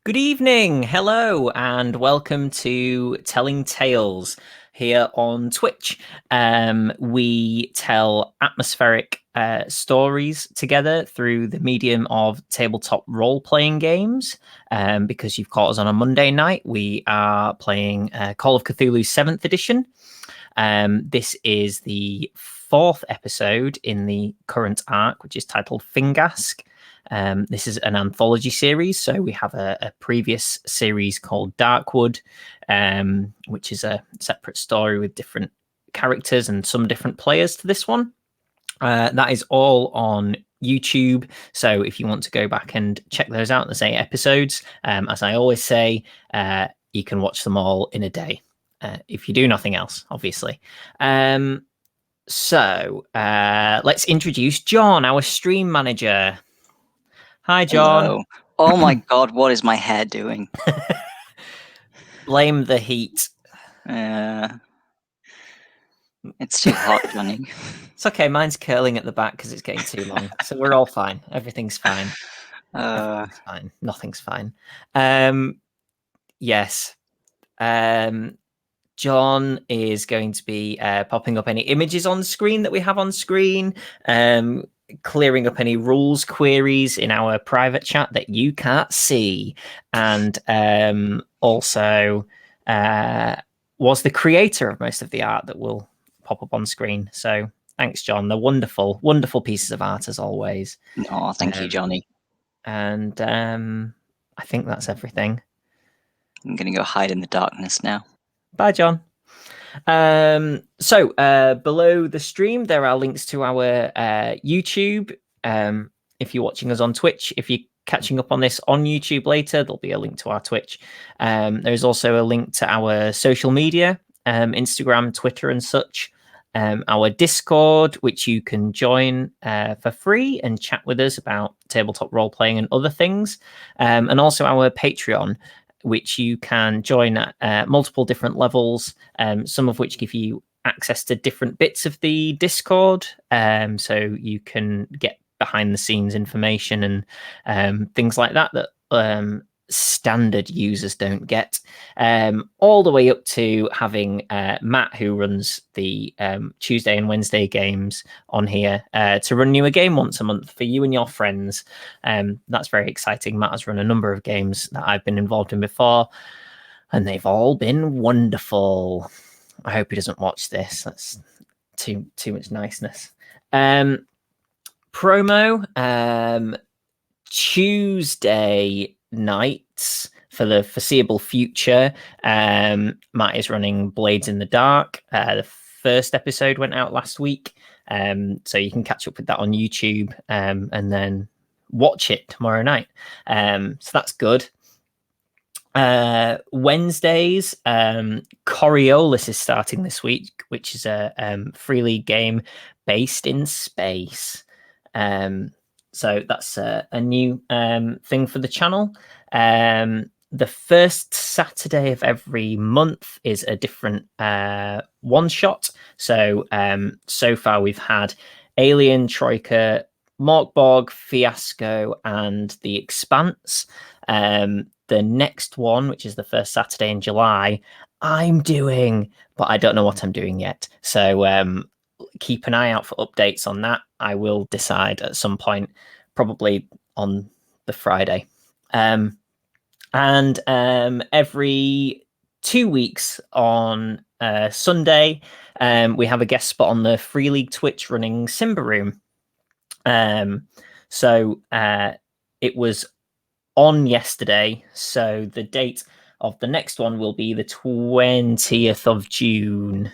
Good evening, hello, and welcome to Telling Tales here on Twitch. We tell atmospheric stories together through the medium of tabletop role-playing games. Because you've caught us on a Monday night, we are playing Call of Cthulhu 7th edition. This is the fourth episode in the current arc, which is titled Fingask. This is an anthology series, so we have a previous series called Darkwood, which is a separate story with different characters and some different players to this one. That is all on YouTube, so if you want to go back and check those out, there's 8 episodes. As I always say, you can watch them all in a day, if you do nothing else, obviously. So let's introduce John, our stream manager. Hi, John. Hello. Oh my god, what is my hair doing? Blame the heat. It's too hot, Jonny. It's okay. Mine's curling at the back because it's getting too long. So we're all fine. Everything's fine. Everything's fine. Nothing's fine. Yes. John is going to be popping up any images on screen that we have on screen, clearing up any rules queries in our private chat that you can't see, and also was the creator of most of the art that will pop up on screen. So thanks, John. They're wonderful, wonderful pieces of art as always. Oh, thank you, Jonny. And I think that's everything. I'm gonna go hide in the darkness now. Bye, John. So below the stream, there are links to our YouTube. If you're watching us on Twitch, if you're catching up on this on YouTube later, there'll be a link to our Twitch. There's also a link to our social media, Instagram, Twitter, and such. Our Discord, which you can join for free and chat with us about tabletop role playing and other things, and also our Patreon, which you can join at multiple different levels, some of which give you access to different bits of the Discord, so you can get behind the scenes information and things like that standard users don't get, all the way up to having Matt, who runs the Tuesday and Wednesday games on here, to run you a game once a month for you and your friends. That's very exciting. Matt has run a number of games that I've been involved in before, and they've all been wonderful. I hope he doesn't watch this. That's too much niceness. Promo, Tuesday nights for the foreseeable future, Matt is running Blades in the Dark. The first episode went out last week, so you can catch up with that on YouTube, and then watch it tomorrow night. So that's good. Wednesdays, Coriolis is starting this week, which is a free league game based in space. So that's a new thing for the channel. The first Saturday of every month is a different one shot. So so far we've had Alien, Troika, Morkborg, Fiasco, and The Expanse. The next one, which is the first Saturday in July, I'm doing, but I don't know what I'm doing yet. So keep an eye out for updates on that. I will decide at some point, probably on the Friday. And every 2 weeks on Sunday, we have a guest spot on the Free League Twitch running Simba Room. So it was on yesterday, so the date of the next one will be the 20th of June.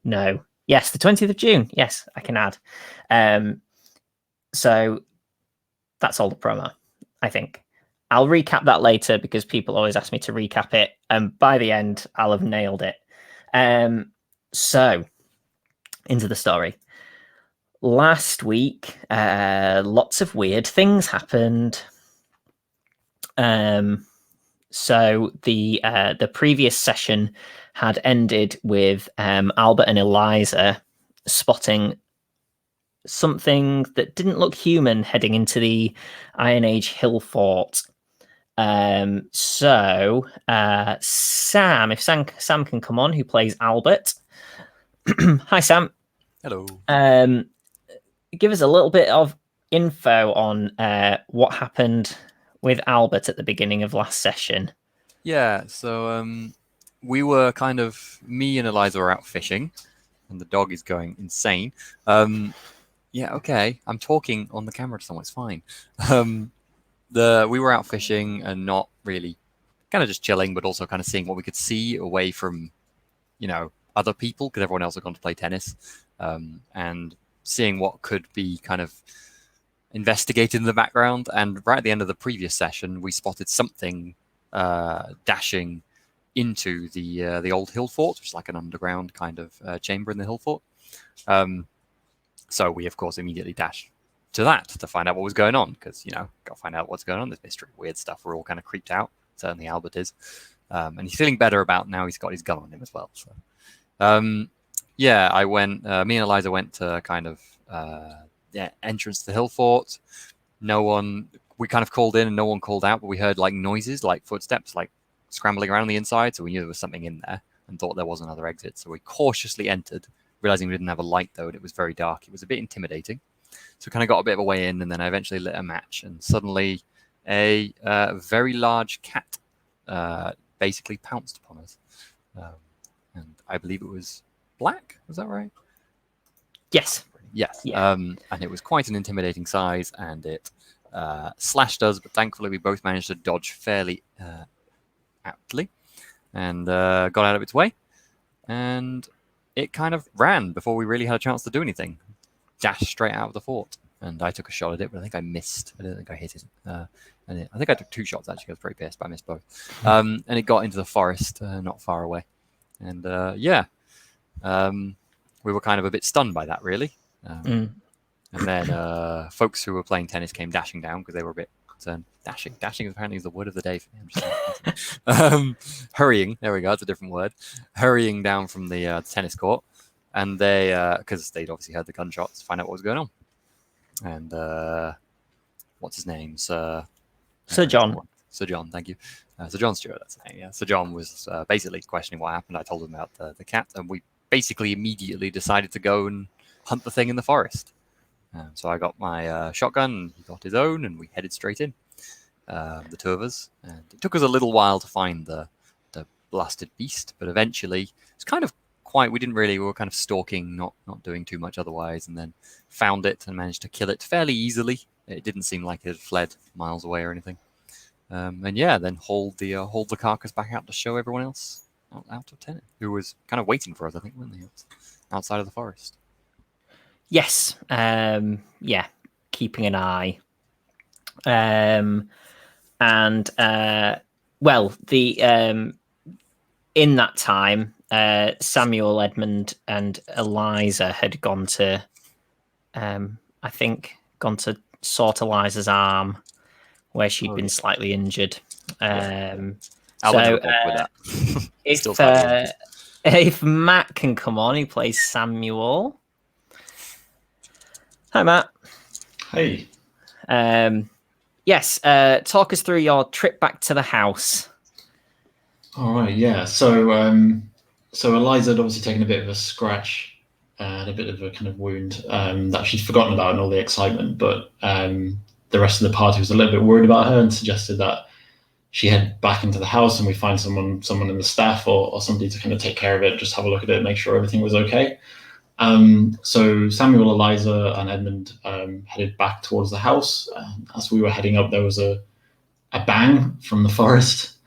No. Yes, the 20th of June. Yes, I can add. So that's all the promo, I think. I'll recap that later because people always ask me to recap it. And by the end, I'll have nailed it. So, into the story. Last week, lots of weird things happened. So the previous session had ended with Albert and Eliza spotting something that didn't look human heading into the Iron Age hill fort. So Sam, if Sam can come on, who plays Albert. Hi, Sam. Hello. Give us a little bit of info on what happened with Albert at the beginning of last session. Yeah, so we were me and Eliza were out fishing, and the dog is going insane. Yeah, okay, I'm talking on the camera to someone, it's fine. We were out fishing and not really, kind of just chilling, but also kind of seeing what we could see away from, other people, because everyone else had gone to play tennis, and seeing what could be kind of investigated in the background. And right at the end of the previous session, we spotted something dashing into the old hill fort, which is like an underground kind of chamber in the hill fort. So we, of course, immediately dashed to that to find out what was going on, because, got to find out what's going on. There's mystery, weird stuff. We're all kind of creeped out. Certainly Albert is. And he's feeling better about now he's got his gun on him as well. So, yeah, I went, me and Eliza went to kind of, entrance to the hill fort. We kind of called in and no one called out, but we heard like noises, like footsteps, like scrambling around the inside. So we knew there was something in there and thought there was another exit. So we cautiously entered, realizing we didn't have a light though, and it was very dark. It was a bit intimidating. So we kind of got a bit of a way in, and then I eventually lit a match, and suddenly a very large cat basically pounced upon us. And I believe it was black. Was that right? Yes. Yes. Yeah. And it was quite an intimidating size, and it slashed us, but thankfully we both managed to dodge fairly aptly and got out of its way. And it kind of ran before we really had a chance to do anything. Dashed straight out of the fort. And I took a shot at it, but I think I missed. I don't think I hit it. I think I took 2 shots, actually. I was pretty pissed, but I missed both. And it got into the forest not far away. And we were kind of a bit stunned by that, really. And then folks who were playing tennis came dashing down because they were a bit concerned. Dashing apparently is the word of the day for me. Hurrying, there we go, it's a different word. Hurrying down from the tennis court. And they, because they'd obviously heard the gunshots, to find out what was going on. And what's his name? Sir John. Sir John, thank you. Sir John Stewart, that's the name, yeah. Sir John was basically questioning what happened. I told him about the cat, and we basically immediately decided to go and hunt the thing in the forest. So I got my shotgun, and he got his own, and we headed straight in, the 2 of us. And it took us a little while to find the blasted beast, but eventually it's kind of we were kind of stalking, not doing too much otherwise, and then found it and managed to kill it fairly easily. It didn't seem like it had fled miles away or anything. And yeah, then hauled the carcass back out to show everyone else out of tennis, who was kind of waiting for us, I think, weren't they, outside of the forest. Yes. Yeah. Keeping an eye. Well, in that time, Samuel, Edmund, and Eliza had gone to, sort Eliza's arm, where she'd been slightly injured. If Matt can come on, he plays Samuel. Hi, Matt. Hey. Yes. Talk us through your trip back to the house. All right. Yeah. So Eliza had obviously taken a bit of a scratch and a bit of a kind of wound that she'd forgotten about in all the excitement. But the rest of the party was a little bit worried about her and suggested that she head back into the house and we find someone in the staff or somebody to kind of take care of it, just have a look at it, make sure everything was okay. So Samuel, Eliza, and Edmund headed back towards the house. As we were heading up, there was a bang from the forest,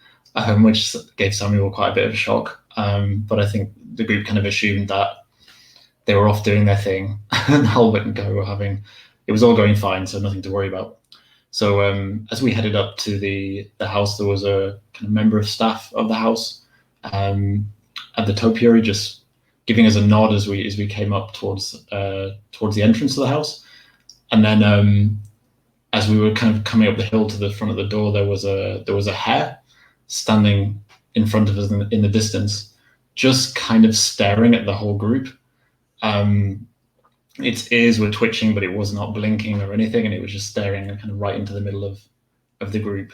which gave Samuel quite a bit of a shock. But I think the group kind of assumed that they were off doing their thing, and Albert and Co were it was all going fine, so nothing to worry about. So as we headed up to the house, there was a kind of member of staff of the house at the topiary, just giving us a nod as we came up towards the entrance of the house. And then as we were kind of coming up the hill to the front of the door, there was a hare standing in front of us in the distance, just kind of staring at the whole group. Its ears were twitching, but it was not blinking or anything, and it was just staring kind of right into the middle of the group.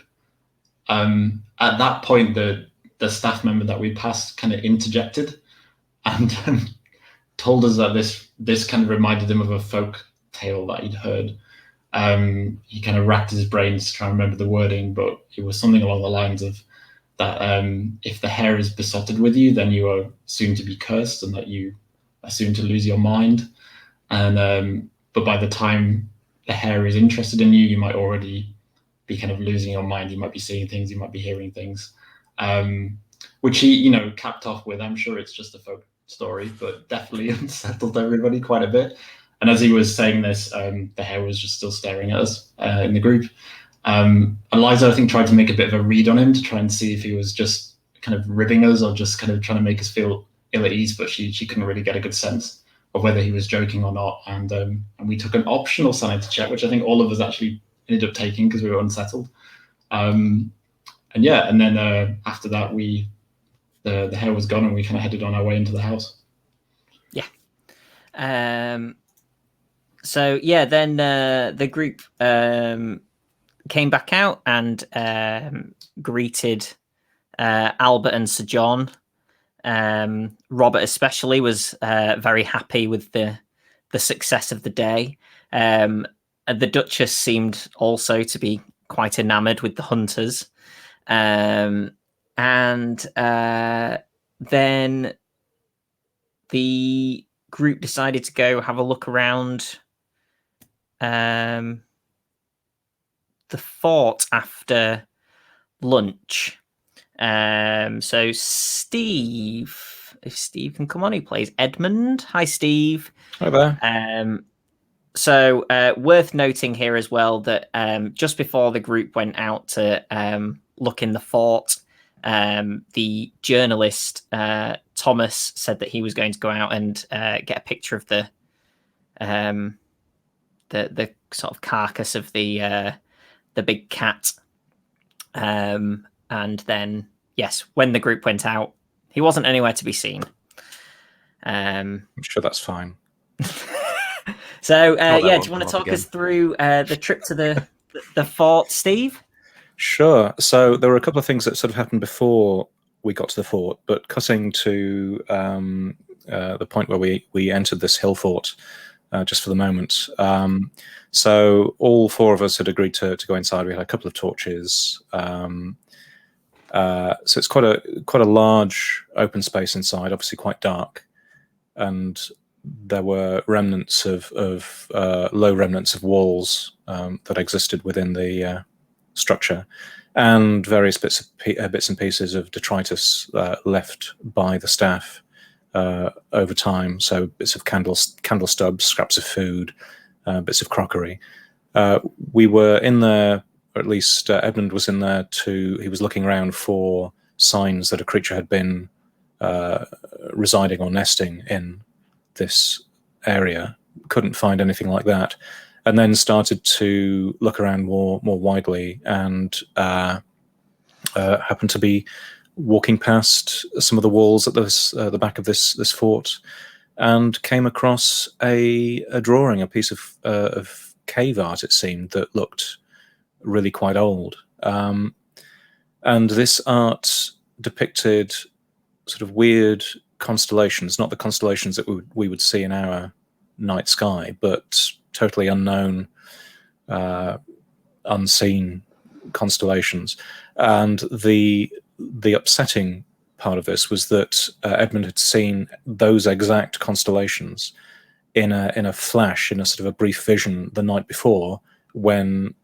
At that point, the staff member that we passed kind of interjected and told us that this kind of reminded him of a folk tale that he'd heard. He kind of racked his brains to try and remember the wording, but it was something along the lines of that if the hair is besotted with you, then you are soon to be cursed, and that you are soon to lose your mind. And but by the time the hair is interested in you, you might already be kind of losing your mind. You might be seeing things, you might be hearing things, which he, capped off with, I'm sure it's just a folk story, but definitely unsettled everybody quite a bit. And as he was saying this, the hair was just still staring at us in the group. Eliza, I think, tried to make a bit of a read on him to try and see if he was just kind of ribbing us or just kind of trying to make us feel ill at ease, but she couldn't really get a good sense of whether he was joking or not. And we took an optional sanity check, which I think all of us actually ended up taking because we were unsettled. And then after that, the hair was gone and we kind of headed on our way into the house. Then the group came back out and greeted Albert and Sir John. Robert especially was very happy with the success of the day. The Duchess seemed also to be quite enamored with the hunters. And then the group decided to go have a look around the fort after lunch. So Steve, if Steve can come on, he plays Edmund. Hi, Steve. Hi there. So worth noting here as well that just before the group went out to look in the fort, the journalist Thomas said that he was going to go out and get a picture of the sort of carcass of the big cat. And then, yes, when the group went out, he wasn't anywhere to be seen. I'm sure that's fine. So, do you want to talk us through the trip to the fort, Steve? Sure. So there were a couple of things that sort of happened before we got to the fort, but cutting to the point where we entered this hill fort just for the moment. So all four of us had agreed to go inside. We had a couple of torches. So it's quite a large open space inside, obviously quite dark, and there were remnants of low remnants of walls that existed within the structure, and various bits and pieces of detritus left by the staff over time. So bits of candle stubs, scraps of food, bits of crockery. We were in there, or at least Edmund was in there he was looking around for signs that a creature had been residing or nesting in this area. Couldn't find anything like that, and then started to look around more widely, and happened to be walking past some of the walls at the back of this fort, and came across a drawing, a piece of cave art, it seemed, that looked really quite old. And this art depicted sort of weird constellations, not the constellations that we would see in our night sky, but totally unknown, unseen constellations. And the upsetting part of this was that Edmund had seen those exact constellations in a flash, in a sort of a brief vision the night before, when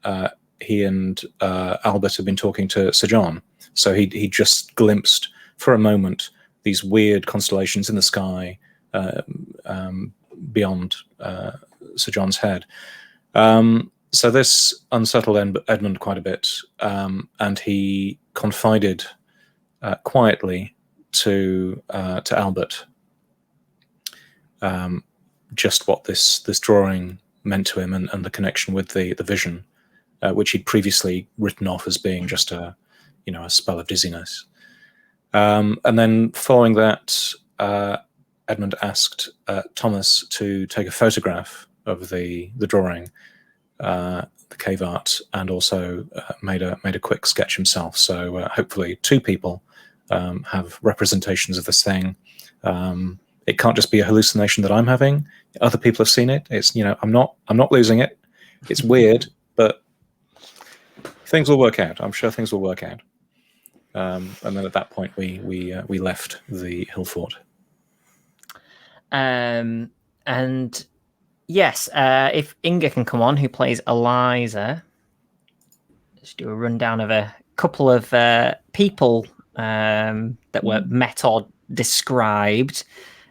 he and Albert had been talking to Sir John. So he just glimpsed for a moment these weird constellations in the sky beyond Sir John's head. So this unsettled Edmund quite a bit, and he confided quietly to Albert just what this drawing meant to him, and the connection with the vision, which he'd previously written off as being just a spell of dizziness. And then following that, Edmund asked Thomas to take a photograph of the drawing, cave art and also made a quick sketch himself. So hopefully 2 people have representations of this thing. It can't just be a hallucination that I'm having. Other people have seen it. It's I'm not losing it. It's weird, but things will work out. I'm sure things will work out. And then at that point, we left the hill fort. And yes, if Inga can come on, who plays Eliza, let's do a rundown of a couple of people that were met or described,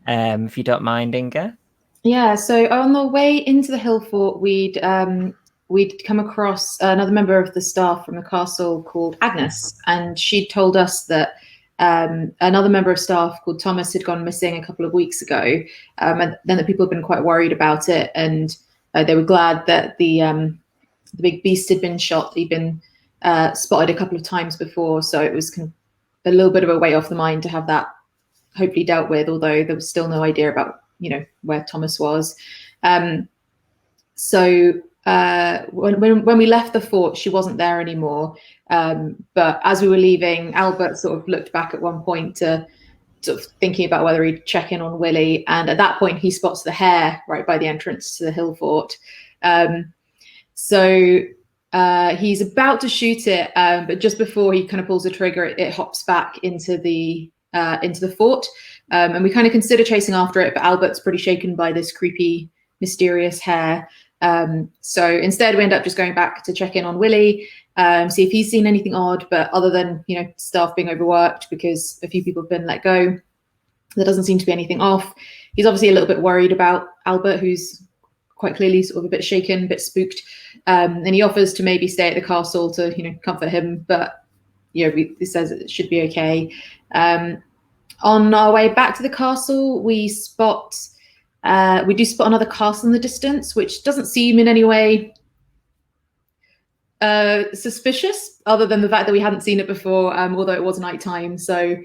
if you don't mind, Inga. Yeah, so on the way into the hill fort, we'd come across another member of the staff from the castle called Agnes, and she told us that another member of staff called Thomas had gone missing a couple of weeks ago, and then the people had been quite worried about it, and they were glad that the big beast had been shot. He'd been spotted a couple of times before, so it was kind of a little bit of a weight off the mind to have that hopefully dealt with, although there was still no idea about where Thomas was. So when we left the fort, she wasn't there anymore. But as we were leaving, Albert sort of looked back at one point to sort of thinking about whether he'd check in on Willie. And at that point, he spots the hare right by the entrance to the hill fort. So he's about to shoot it, but just before he kind of pulls the trigger, it hops back into the fort. And we kind of consider chasing after it, but Albert's pretty shaken by this creepy, mysterious hare. So instead, we end up just going back to check in on Willie, see if he's seen anything odd. But other than staff being overworked because a few people have been let go, there doesn't seem to be anything off. He's obviously a little bit worried about Albert, who's quite clearly sort of a bit shaken, a bit spooked. And he offers to maybe stay at the castle to comfort him, but he says it should be okay. On our way back to the castle, we do spot another castle in the distance, which doesn't seem in any way suspicious, other than the fact that we hadn't seen it before, although it was nighttime. So,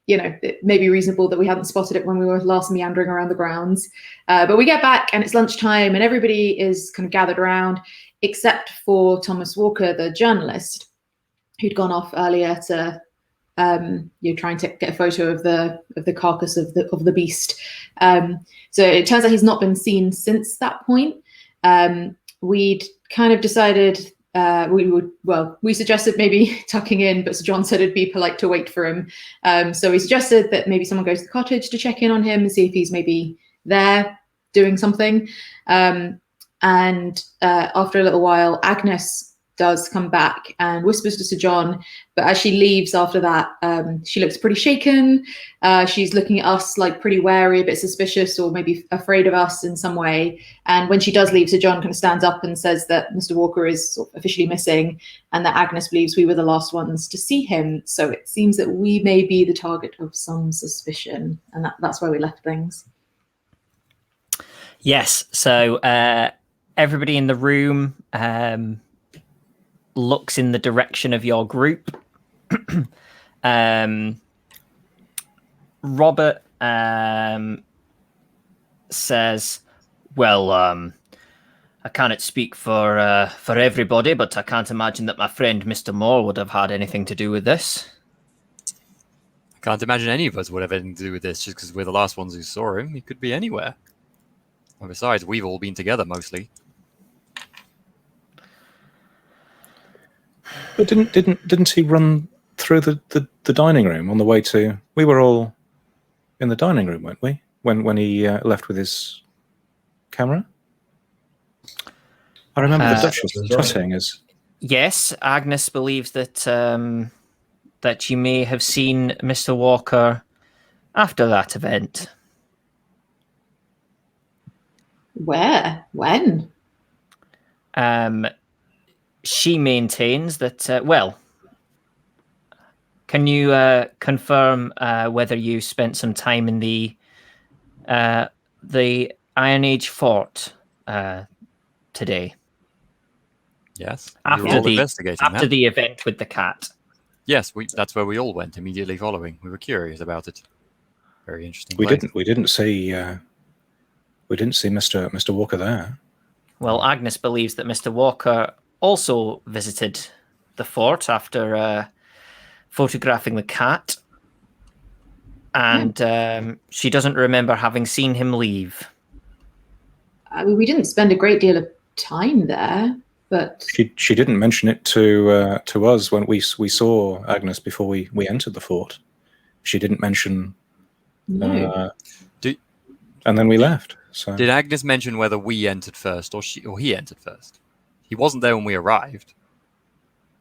it may be reasonable that we hadn't spotted it when we were last meandering around the grounds. But we get back and it's lunchtime and everybody is kind of gathered around, except for Thomas Walker, the journalist, who'd gone off earlier to trying to get a photo of the carcass of the beast. So it turns out he's not been seen since that point. We'd kind of decided we suggested maybe tucking in, but Sir John said it'd be polite to wait for him. So we suggested that maybe someone goes to the cottage to check in on him and see if he's maybe there doing something. And after a little while, Agnes does come back and whispers to Sir John, but as she leaves after that, she looks pretty shaken. She's looking at us like pretty wary, a bit suspicious, or maybe afraid of us in some way. And when she does leave, Sir John kind of stands up and says that Mr. Walker is sort of officially missing and that Agnes believes we were the last ones to see him. So it seems that we may be the target of some suspicion, and that's where we left things. Yes, so everybody in the room looks in the direction of your group. Robert says, well, I cannot speak for everybody, but I can't imagine that my friend Mr. Moore would have had anything to do with this. I can't imagine any of us would have anything to do with this just because we're the last ones who saw him. He could be anywhere. And besides, we've all been together mostly. But didn't he run through the dining room on the way to? We were all in the dining room, weren't we? When he left with his camera. I remember the Duchess trotting as. Yes, Agnes believes that that you may have seen Mr. Walker after that event. Where? When? She maintains that, can you confirm whether you spent some time in the Iron Age fort today? Yes. After the event with the cat. Yes, that's where we all went immediately following. We were curious about it. Very interesting. We didn't see Mr. Walker there. Well, Agnes believes that Mr. Walker also visited the fort after photographing the cat, and she doesn't remember having seen him leave. I mean, we didn't spend a great deal of time there, but She didn't mention it to us when we saw Agnes before we entered the fort. She didn't mention. no. And then we left. So Did Agnes mention whether we entered first or he entered first? He wasn't there when we arrived.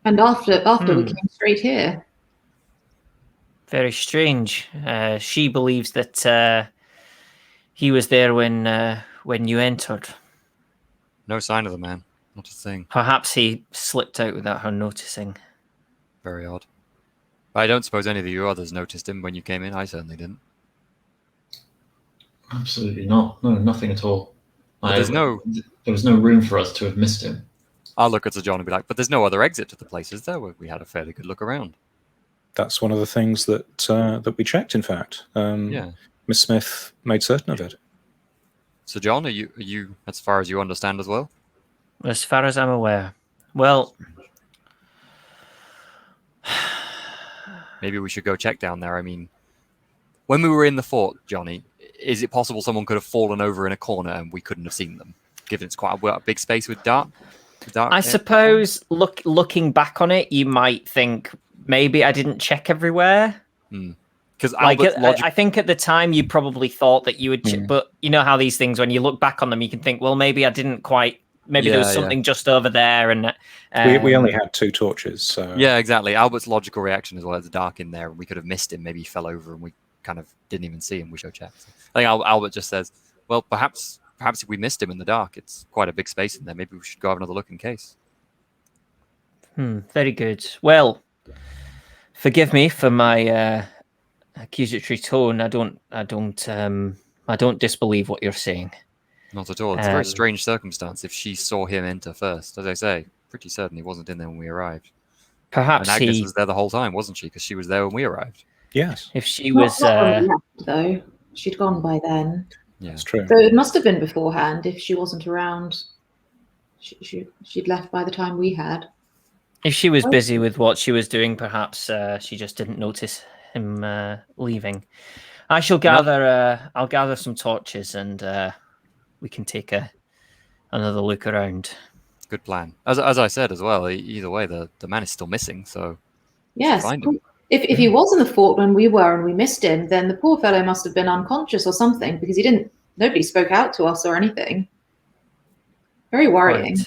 And after we came straight here. Very strange. She believes that he was there when you entered. No sign of the man. Not a thing. Perhaps he slipped out without her noticing. Very odd. I don't suppose any of you others noticed him when you came in. I certainly didn't. Absolutely not. No, nothing at all. But There was no room for us to have missed him. I'll look at Sir John and be like, but there's no other exit to the place, is there? We had a fairly good look around. that's one of the things that we checked. In fact, Yeah. Miss Smith made certain of it. So, John, are you as far as you understand as well? As far as I'm aware. Well, maybe we should go check down there. I mean, when we were in the fort, Johnny, is it possible someone could have fallen over in a corner and we couldn't have seen them, given it's quite a big space with dark? I suppose looking back on it, you might think maybe I didn't check everywhere. Because I think at the time you probably thought that you would, but you know how these things, when you look back on them, you can think, well, maybe I didn't quite. Maybe there was something just over there, and we only had 2 torches. So yeah, exactly. Albert's logical reaction as well. It's dark in there, and we could have missed him. Maybe he fell over, and we kind of didn't even see him. We should check. I think Albert just says, "Well, perhaps if we missed him in the dark, it's quite a big space in there. Maybe we should go have another look in case." Very good. Well, forgive me for my accusatory tone. I don't disbelieve what you're saying. Not at all. It's a very strange circumstance if she saw him enter first. As I say, pretty certain he wasn't in there when we arrived. Perhaps and Agnes was there the whole time, wasn't she? Because she was there when we arrived. Yes. If she was... Not when we left, though. She'd gone by then. Yeah, that's true. So it must have been beforehand if she wasn't around. She'd left by the time we had. If she was busy with what she was doing, perhaps she just didn't notice him leaving. I shall gather... I'll gather some torches and... we can take another look around. Good plan. As I said as well, either way, the man is still missing, so yes. find him. If he was in the fort when we were and we missed him, then the poor fellow must have been unconscious or something because nobody spoke out to us or anything. Very worrying.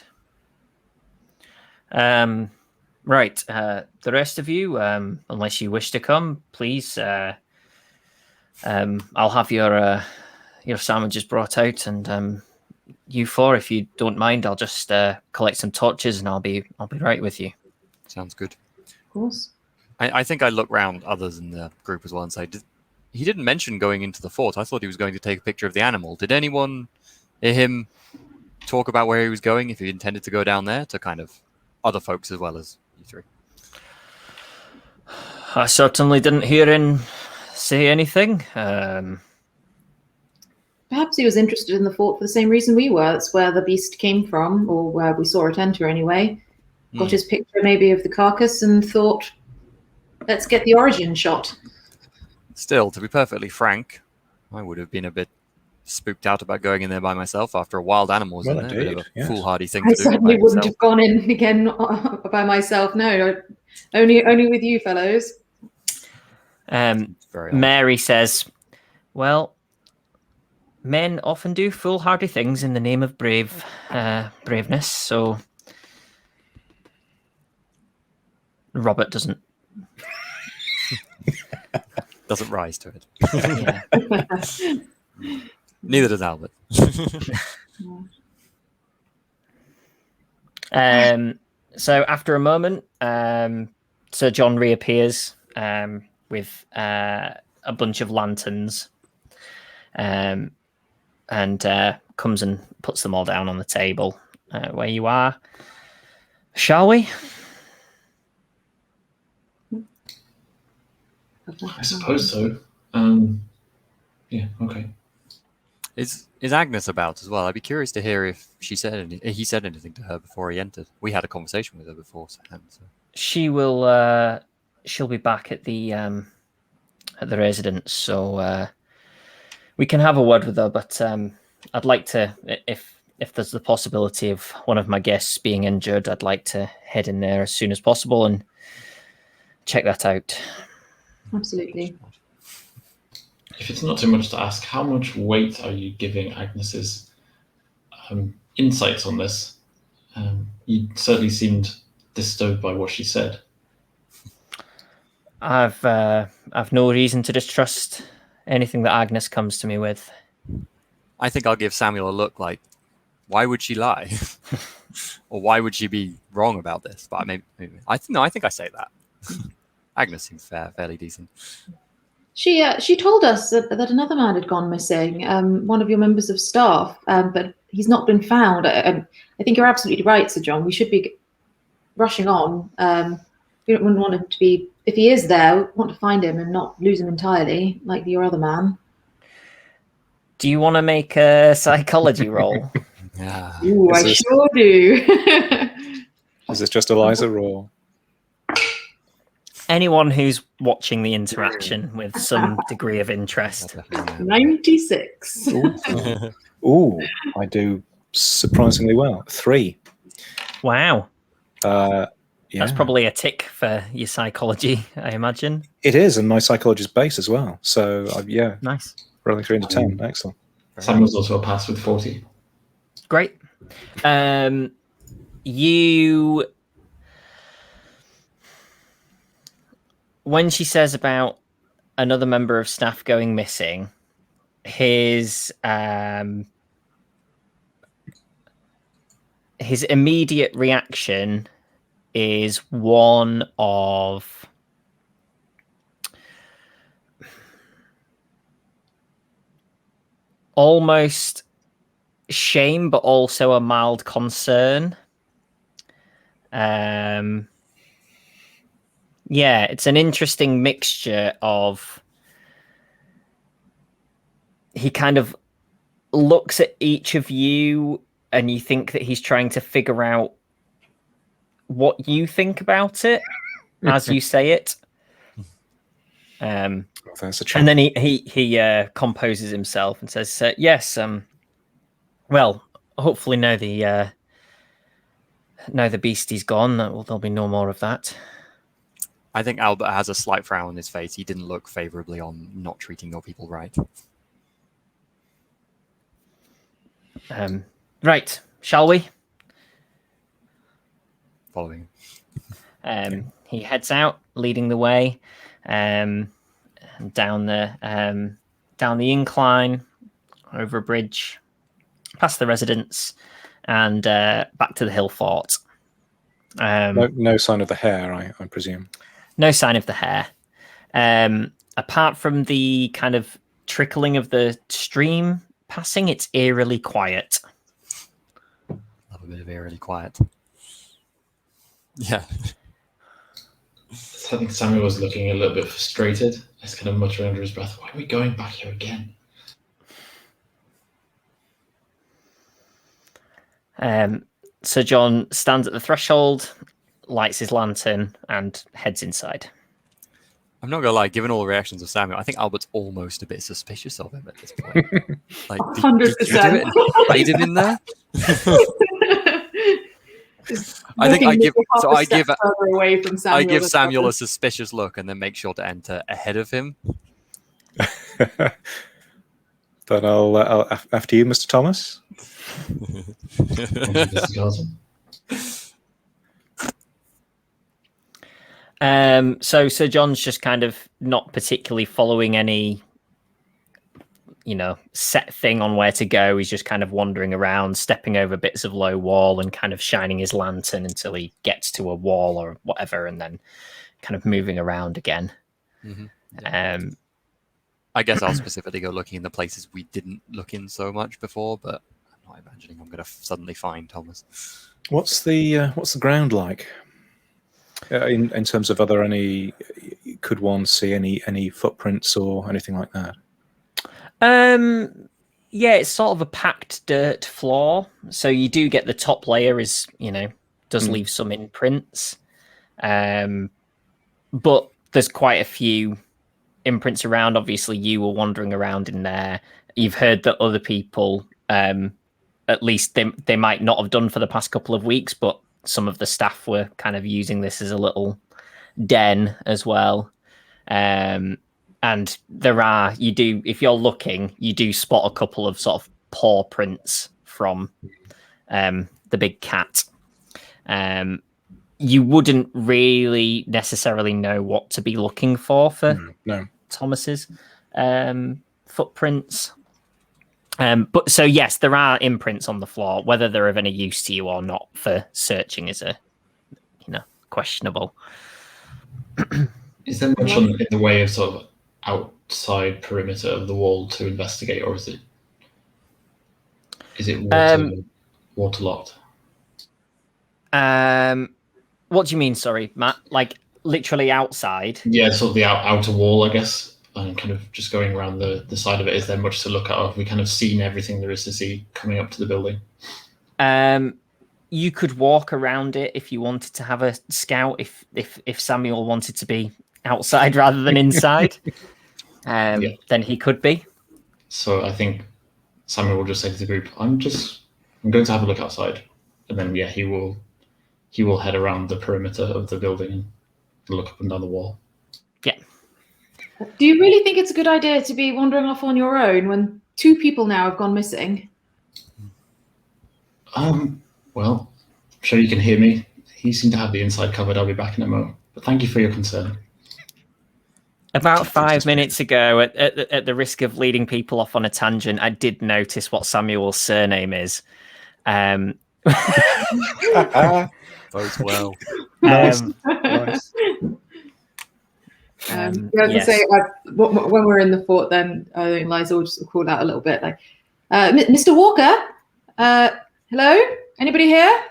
Right. The rest of you, unless you wish to come, please. I'll have your sandwiches brought out, and you 4, if you don't mind, I'll just collect some torches, and I'll be right with you. Sounds good. Of course. I think I look round others in the group as well and say, he didn't mention going into the fort. I thought he was going to take a picture of the animal. Did anyone hear him talk about where he was going, if he intended to go down there, to kind of other folks as well as you 3? I certainly didn't hear him say anything. Perhaps he was interested in the fort for the same reason we were. That's where the beast came from, or where we saw it enter anyway. Got his picture maybe of the carcass and thought, let's get the origin shot. Still, to be perfectly frank, I would have been a bit spooked out about going in there by myself after a wild animal was in there. Indeed, A bit of a yes. foolhardy thing I to do. certainly by wouldn't himself. have gone in again by myself. No, only with you fellows. Very odd. Mary says, well, men often do foolhardy things in the name of braveness, so Robert doesn't rise to it. Yeah. Neither does Albert. So after a moment, Sir John reappears with a bunch of lanterns, and comes and puts them all down on the table where you are. Shall we? I suppose so. Yeah, okay. Is Agnes about as well? I'd be curious to hear if he said anything to her before he entered. We had a conversation with her before. So. She will. She'll be back at the residence, so we can have a word with her. But I'd like to, if there's the possibility of one of my guests being injured, I'd like to head in there as soon as possible and check that out. Absolutely. If it's not too much to ask, how much weight are you giving Agnes's insights on this? You certainly seemed disturbed by what she said. I've no reason to distrust anything that Agnes comes to me with. I think I'll give Samuel a look like, why would she lie? Or why would she be wrong about this? But maybe I think I say that. Agnes seems fairly decent. She told us that another man had gone missing, one of your members of staff, but he's not been found. I think you're absolutely right, Sir John. We should be rushing on. We wouldn't want him to be, if he is there, we want to find him and not lose him entirely, like your other man. Do you want to make a psychology roll? Yeah. Ooh, I sure do. Is this just Eliza or? Anyone who's watching the interaction with some degree of interest. 96. Ooh, I do surprisingly well. 3. Wow. Yeah. That's probably a tick for your psychology, I imagine. It is, and my psychology is base as well. So, yeah. Nice. Rolling 3 into 10. Excellent. Samuel's also a pass with 40. Great. When she says about another member of staff going missing, his immediate reaction is one of almost shame, but also a mild concern. Yeah, it's an interesting mixture of, he kind of looks at each of you and you think that he's trying to figure out what you think about it as you say it. And then he composes himself and says, yes, well, hopefully now the beastie's gone, there'll be no more of that. I think Albert has a slight frown on his face. He didn't look favorably on not treating your people right. Right, shall we? Following. He heads out, leading the way, down the incline, over a bridge, past the residence, and back to the hill fort. No sign of the hare, I presume. No sign of the hare. Apart from the kind of trickling of the stream passing, it's eerily quiet. Love a bit of eerily quiet. Yeah. I think Samuel was looking a little bit frustrated. He's kind of muttering under his breath, why are we going back here again? Sir John stands at the threshold, lights his lantern, and heads inside. I'm not gonna lie, given all the reactions of Samuel, I think Albert's almost a bit suspicious of him at this point. Like, 100%. Did you do it and hide him in there? I think I give Samuel a suspicious look and then make sure to enter ahead of him. Then I'll after you, Mr. Thomas. So Sir John's just kind of not particularly following any, set thing on where to go. He's just kind of wandering around, stepping over bits of low wall and kind of shining his lantern until he gets to a wall or whatever, and then kind of moving around again. Mm-hmm. I guess I'll specifically go looking in the places we didn't look in so much before, but I'm not imagining I'm going to suddenly find Thomas. What's the ground like? In terms of could one see any footprints or anything like that? Yeah, it's sort of a packed dirt floor. So you do get the top layer is, does leave some imprints. But there's quite a few imprints around. Obviously, you were wandering around in there. You've heard that other people, at least they might not have done for the past couple of weeks, but some of the staff were kind of using this as a little den as well. And if you're looking, you do spot a couple of sort of paw prints from the big cat. You wouldn't really necessarily know what to be looking for No. Thomas's footprints. But so yes, there are imprints on the floor. Whether they're of any use to you or not for searching is questionable. Is there much in the way of sort of outside perimeter of the wall to investigate, or is it waterlocked? What do you mean? Sorry, Matt. Like literally outside? Yeah, sort of the outer wall, I guess, and kind of just going around the side of it. Is there much to look at? Or have we kind of seen everything there is to see coming up to the building? You could walk around it if you wanted to have a scout. If Samuel wanted to be outside rather than inside, then he could be. So I think Samuel will just say to the group, I'm going to have a look outside, and then he will head around the perimeter of the building and look up and down the wall. Yeah. Do you really think it's a good idea to be wandering off on your own when 2 people now have gone missing? Well, I'm sure you can hear me. He seemed to have the inside covered. I'll be back in a moment. But thank you for your concern. About 5 minutes ago, at the risk of leading people off on a tangent, I did notice what Samuel's surname is. Both well. Nice. Say, when we're in the fort, then I think Liza will just call out a little bit, like, Mr. Walker, hello? Anybody here?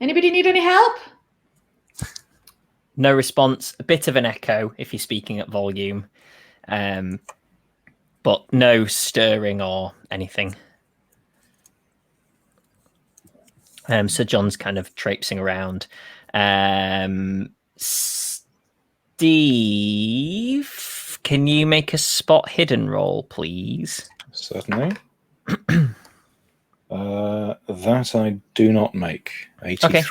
Anybody need any help? No response. A bit of an echo if you're speaking at volume, but no stirring or anything. So John's kind of traipsing around. Steve, can you make a spot hidden roll, please? Certainly. That I do not make. 83. Okay.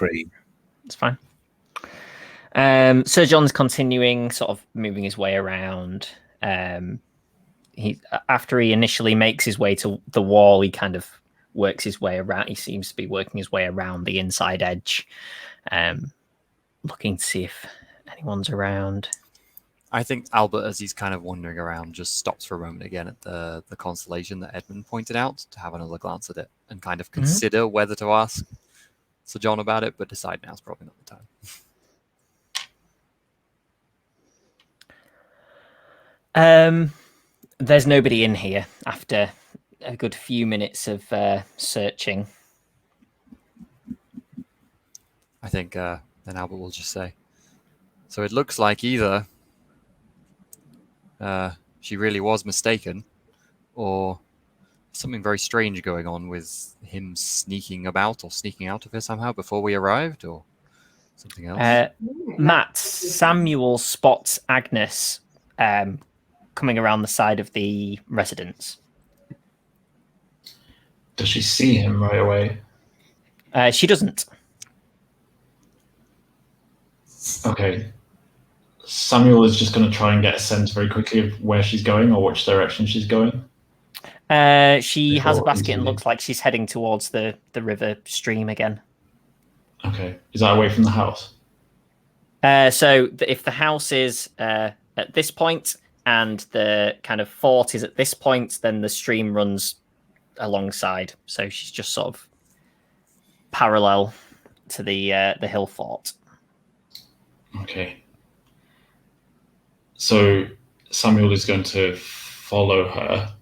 It's fine. Sir John's continuing, sort of moving his way around. After he initially makes his way to the wall, he kind of works his way around. He seems to be working his way around the inside edge, looking to see if anyone's around. I think Albert, as he's kind of wandering around, just stops for a moment again at the constellation that Edmund pointed out to have another glance at it and kind of consider whether to ask Sir John about it, but decide now's probably not the time. There's nobody in here after a good few minutes of searching. I think then Albert will just say, so it looks like either she really was mistaken, or something very strange going on with him sneaking about or sneaking out of here somehow before we arrived, or something else. Matt, Samuel spots Agnes coming around the side of the residence. Does she see him right away? She doesn't. Okay. Samuel is just going to try and get a sense very quickly of where she's going or which direction she's going. She has a basket and looks like she's heading towards the river stream again. Okay. Is that away from the house? So if the house is at this point and the kind of fort is at this point, then the stream runs alongside. So she's just sort of parallel to the hill fort. Okay. So Samuel is going to follow her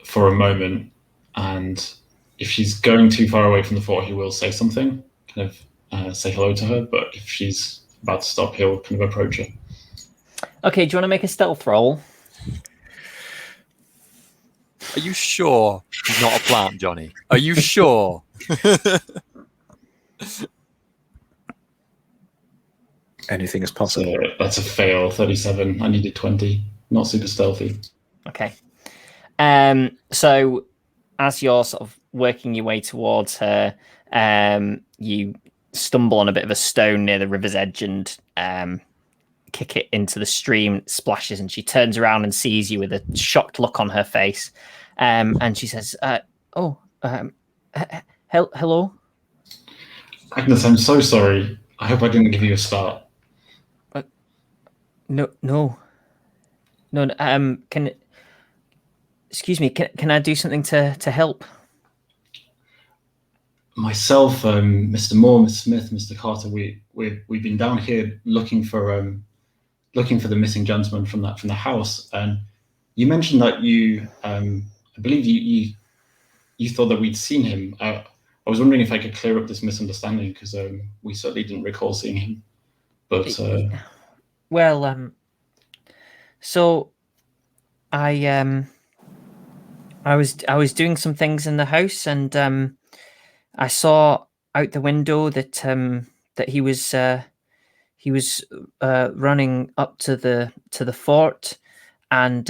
for a moment, and if she's going too far away from the fort, he will say something, kind of say hello to her, but if she's about to stop, he'll kind of approach her. Okay, do you want to make a stealth roll? Are you sure he's not a plant, Johnny? Are you sure? Anything is possible. So that's a fail. 37. I needed 20. Not super stealthy. Okay. So as you're sort of working your way towards her, you stumble on a bit of a stone near the river's edge and kick it into the stream. It splashes, and she turns around and sees you with a shocked look on her face. And she says, hello? Agnes, I'm so sorry. I hope I didn't give you a start. No. Excuse me, can I do something to help? Myself, Mr. Moore, Mr. Smith, Mr. Carter, we've been down here looking for the missing gentleman from the house, and you mentioned that I believe you thought that we'd seen him. I was wondering if I could clear up this misunderstanding, because we certainly didn't recall seeing him. But so I was doing some things in the house, and I saw out the window that he was running up to the fort, and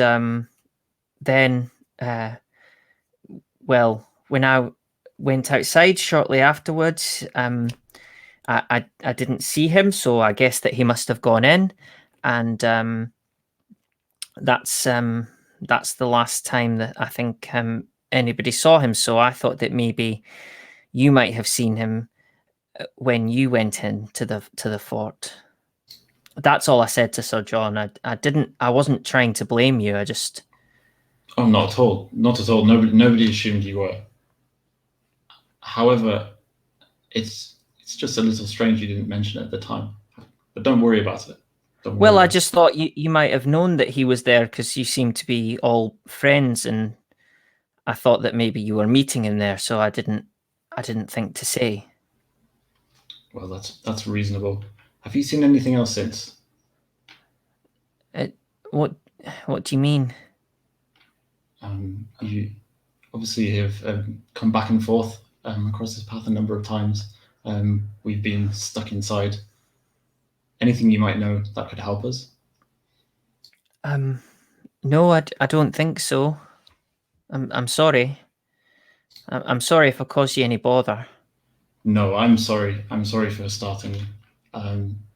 then when I went outside shortly afterwards, I didn't see him, so I guess that he must have gone in, and that's the last time that I think anybody saw him. So I thought that maybe you might have seen him when you went in to the fort. That's all I said to Sir John. I wasn't trying to blame you. I just... Oh, not at all. Not at all. Nobody assumed you were. However, it's just a little strange you didn't mention it at the time. But don't worry about it. Well, I just thought you might have known that he was there, because you seem to be all friends, and I thought that maybe you were meeting him there, so I didn't think to say. Well, that's reasonable. Have you seen anything else since? What do you mean? You obviously have come back and forth across this path a number of times. We've been stuck inside. Anything you might know that could help us? No, I don't think so. I'm sorry. I'm sorry if I caused you any bother. No, I'm sorry. I'm sorry for starting.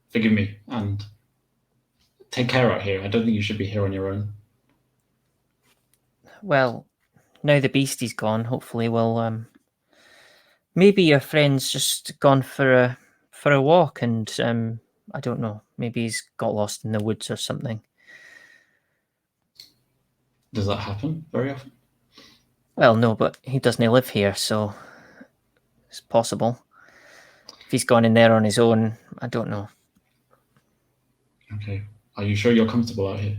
Forgive me, and take care out here. I don't think you should be here on your own. Well, now the beastie's gone, hopefully we'll maybe your friend's just gone for a walk, and I don't know, maybe he's got lost in the woods or something. Does that happen very often? Well, no, but he doesn't live here, so it's possible. If he's gone in there on his own, I don't know. Okay. Are you sure you're comfortable out here?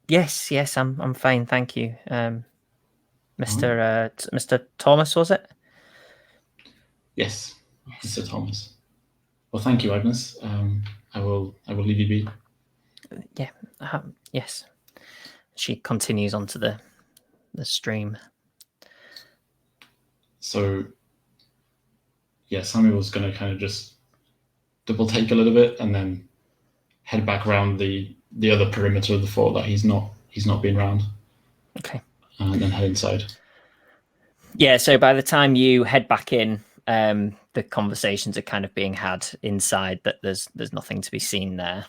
Yes, I'm fine, thank you. Mr. Thomas, was it? Yes, Mr. Thomas. Well, thank you, Agnes. I will leave you be. Yeah, yes. She continues onto the stream. So, yeah, Samuel's going to kind of just double take a little bit and then head back around the other perimeter of the fort that he's not been around. Okay. And then head inside. Yeah, so by the time you head back in, the conversations are kind of being had inside, that there's nothing to be seen there.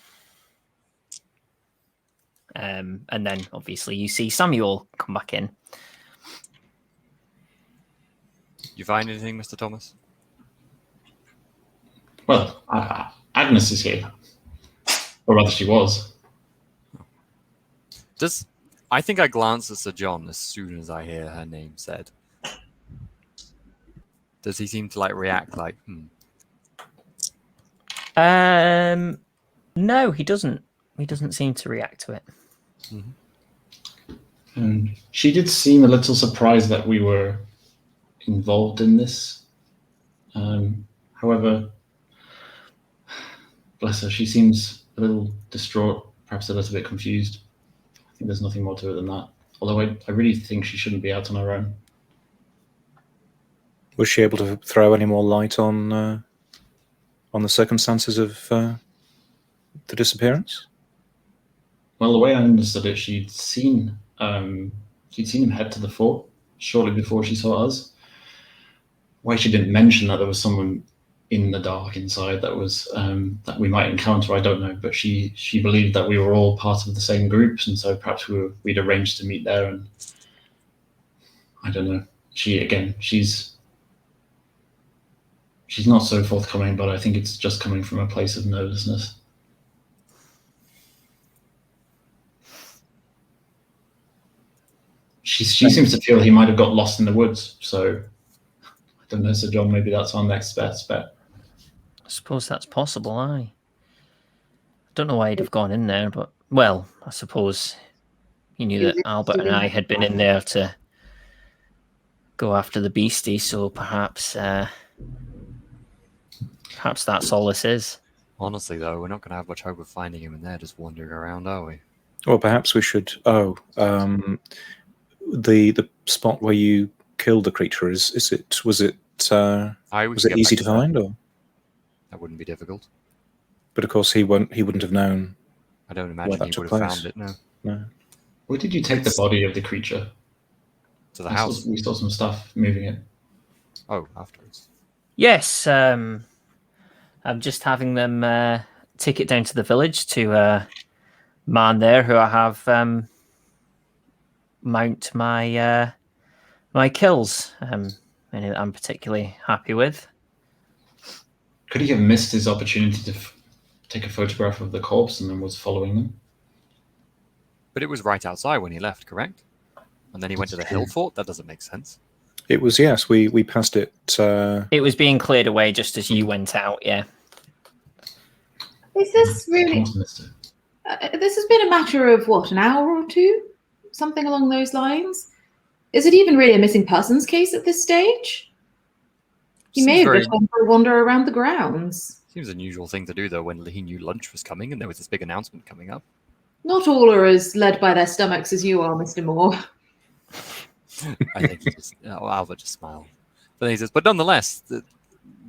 And then obviously you see Samuel come back in. You find anything, Mr. Thomas? Well, Agnes is here. Or rather, she was. I think I glanced at Sir John as soon as I hear her name said. Does he seem to react like, No, he doesn't. He doesn't seem to react to it. Mm-hmm. And she did seem a little surprised that we were involved in this. However, bless her, she seems a little distraught, perhaps a little bit confused. think there's nothing more to it than that. Although I really think she shouldn't be out on her own. Was she able to throw any more light on the circumstances of the disappearance? Well, the way I understood it, she'd seen him head to the fort shortly before she saw us. Why she didn't mention that there was someone in the dark inside that was that we might encounter, I don't know. But she believed that we were all part of the same groups, and so perhaps we'd arranged to meet there. And I don't know. She's not so forthcoming, but I think it's just coming from a place of nervousness. She seems to feel he might have got lost in the woods. So I don't know, Sir John. Maybe that's our next best bet. I suppose that's possible, aye. I don't know why he'd have gone in there, but, well, I suppose he knew that Albert and I had been in there to go after the beastie, so perhaps that's all this is. Honestly, though, we're not going to have much hope of finding him in there just wandering around, are we? Or perhaps we should... the spot where you killed the creature, was it easy to find, or? That wouldn't be difficult. But of course, he wouldn't have known. I don't imagine he would have found it. No. Where did you take the body of the creature? To the house. We saw some stuff moving it. Oh, afterwards. Yes, I'm just having them take it down to the village to a man there who I have mount my my kills, and I'm particularly happy with. Could he have missed his opportunity to take a photograph of the corpse and then was following them? But it was right outside when he left, correct? And then he went to the hill fort? That doesn't make sense. It was, yes. We passed it. It was being cleared away just as you went out, yeah. Is this really... this has been a matter of, what, an hour or two? Something along those lines? Is it even really a missing persons case at this stage? He may have just gone for a wander around the grounds. Seems an unusual thing to do, though, when he knew lunch was coming and there was this big announcement coming up. Not all are as led by their stomachs as you are, Mr. Moore. I think Albert just smiled. But he says, but nonetheless,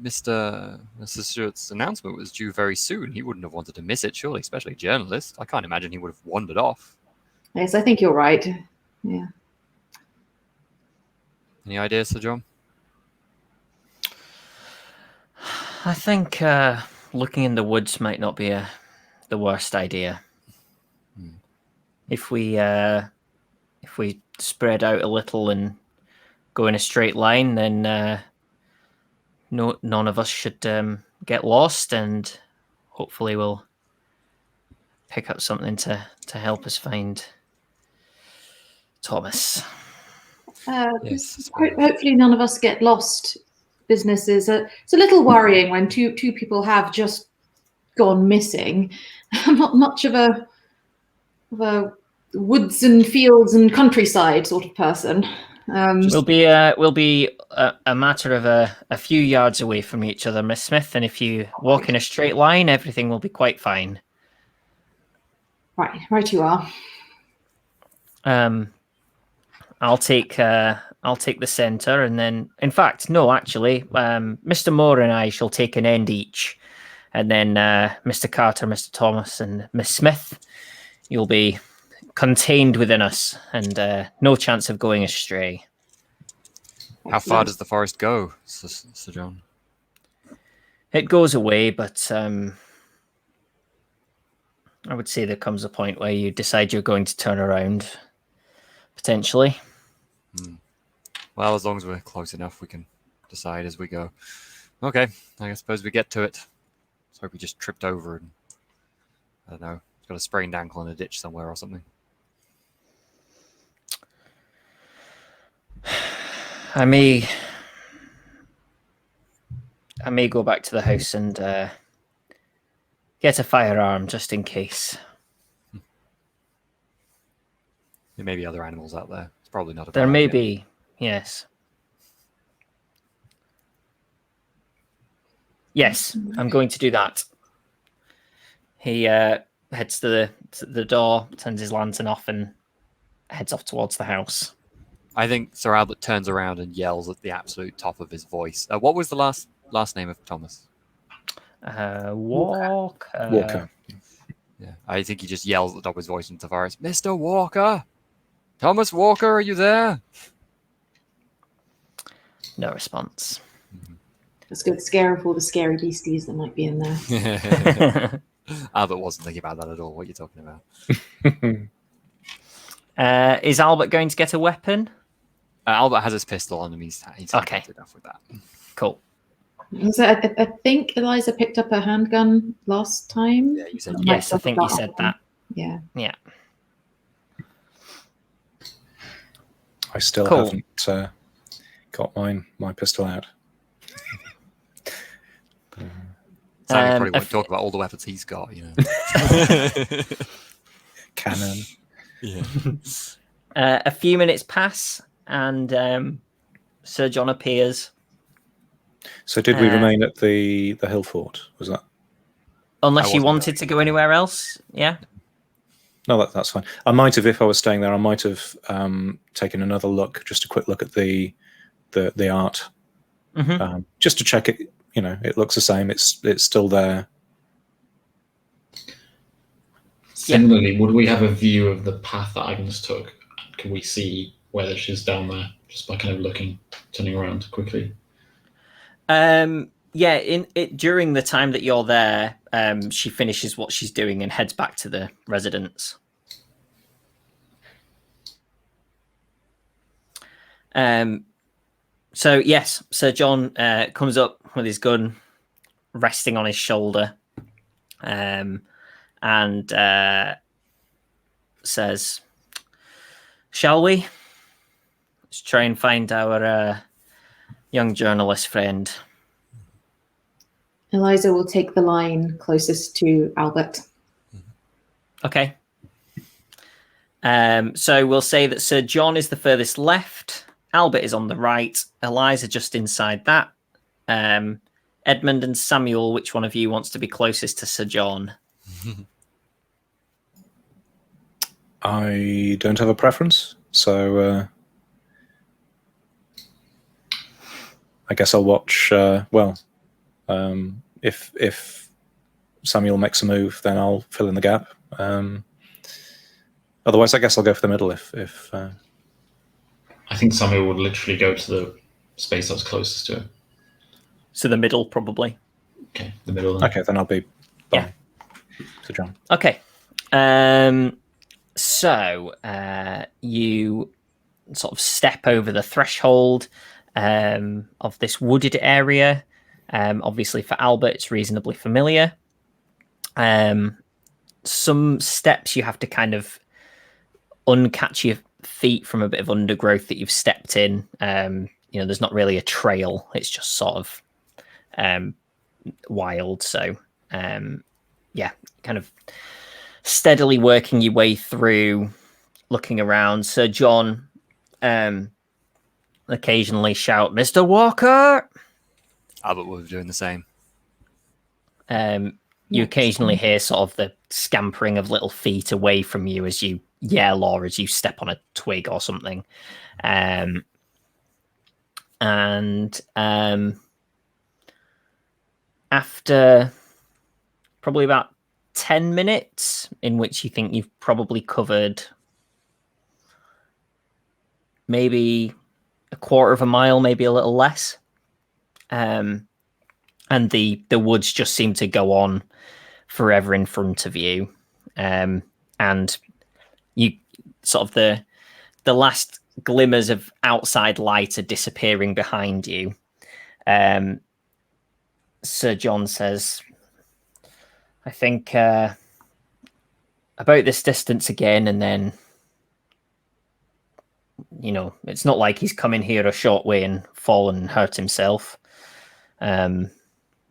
Mr. Stewart's announcement was due very soon. He wouldn't have wanted to miss it, surely, especially a journalist. I can't imagine he would have wandered off. Yes, I think you're right. Yeah. Any ideas, Sir John? I think looking in the woods might not be the worst idea. If we spread out a little and go in a straight line, then none of us should get lost, and hopefully we'll pick up something to help us find Thomas. Yes. Hopefully none of us get lost. Business is it's a little worrying when two people have just gone missing. I'm not much of a woods and fields and countryside sort of person. We'll be a matter of a few yards away from each other, Miss Smith, and if you walk in a straight line, everything will be quite fine. Right you are. I'll take the center, and then, in fact, no, actually, Mr. Moore and I shall take an end each, and then Mr. Carter, Mr. Thomas, and Miss Smith, you'll be contained within us, and no chance of going astray. How far does the forest go, Sir John? It goes away, but I would say there comes a point where you decide you're going to turn around, potentially. Well, as long as we're close enough, we can decide as we go. Okay, I suppose we get to it. Let's hope we just tripped over and, I don't know, got a sprained ankle in a ditch somewhere or something. I may go back to the house and get a firearm just in case. There may be other animals out there. It's probably not a There bad may idea. be, yes. Yes, I'm going to do that. He heads to the door, turns his lantern off, and heads off towards the house. I think Sir Albert turns around and yells at the absolute top of his voice. What was the last name of Thomas? Walker. Yeah, I think he just yells at the top of his voice into the forest. Mr. Walker! Thomas Walker, are you there? No response. Let's go scare off all the scary beasties that might be in there. Albert wasn't thinking about that at all. What are you talking about? Is Albert going to get a weapon? Albert has his pistol on him. He's okay. Enough with that. Cool. So I think Eliza picked up her handgun last time. Yeah, you said yes. I think you said that. Yeah. Yeah. I still haven't got my pistol out. Sammy probably won't talk about all the weapons he's got, you know. Cannon. Yeah. A few minutes pass, and Sir John appears. So did we remain at the hill fort? Was that? Unless you wanted to go anywhere else, yeah. No, that's fine. I might have, if I was staying there, I might have taken another look, just a quick look at the art, just to check it. You know, it looks the same. It's still there. Similarly, would we have a view of the path that Agnes took? Can we see whether she's down there just by kind of looking, turning around quickly? Yeah, during the time that you're there, she finishes what she's doing and heads back to the residence. So yes, Sir John comes up with his gun resting on his shoulder, and says, "Shall we? Let's try and find our young journalist friend." Eliza will take the line closest to Albert. Okay. So we'll say that Sir John is the furthest left. Albert is on the right. Eliza just inside that. Edmund and Samuel, which one of you wants to be closest to Sir John? I don't have a preference, so I guess I'll watch. If Samuel makes a move, then I'll fill in the gap. Otherwise, I guess I'll go for the middle. If I think Samuel would literally go to the space that's closest to him. So the middle, probably. Okay, the middle. Then. Okay, then I'll be by Sir John. Okay. So you sort of step over the threshold of this wooded area. Obviously, for Albert, it's reasonably familiar. Some steps you have to kind of uncatch your feet from a bit of undergrowth that you've stepped in. There's not really a trail. It's just sort of wild. So, kind of steadily working your way through, looking around. Sir John occasionally shout, "Mr. Walker!" Albert will be doing the same. You occasionally hear sort of the scampering of little feet away from you as you yell or as you step on a twig or something. After probably about 10 minutes, in which you think you've probably covered maybe a quarter of a mile, maybe a little less. And the woods just seem to go on forever in front of you. And you sort of the last glimmers of outside light are disappearing behind you. Sir John says, "I think about this distance again, and then, it's not like he's come in here a short way and fallen and hurt himself.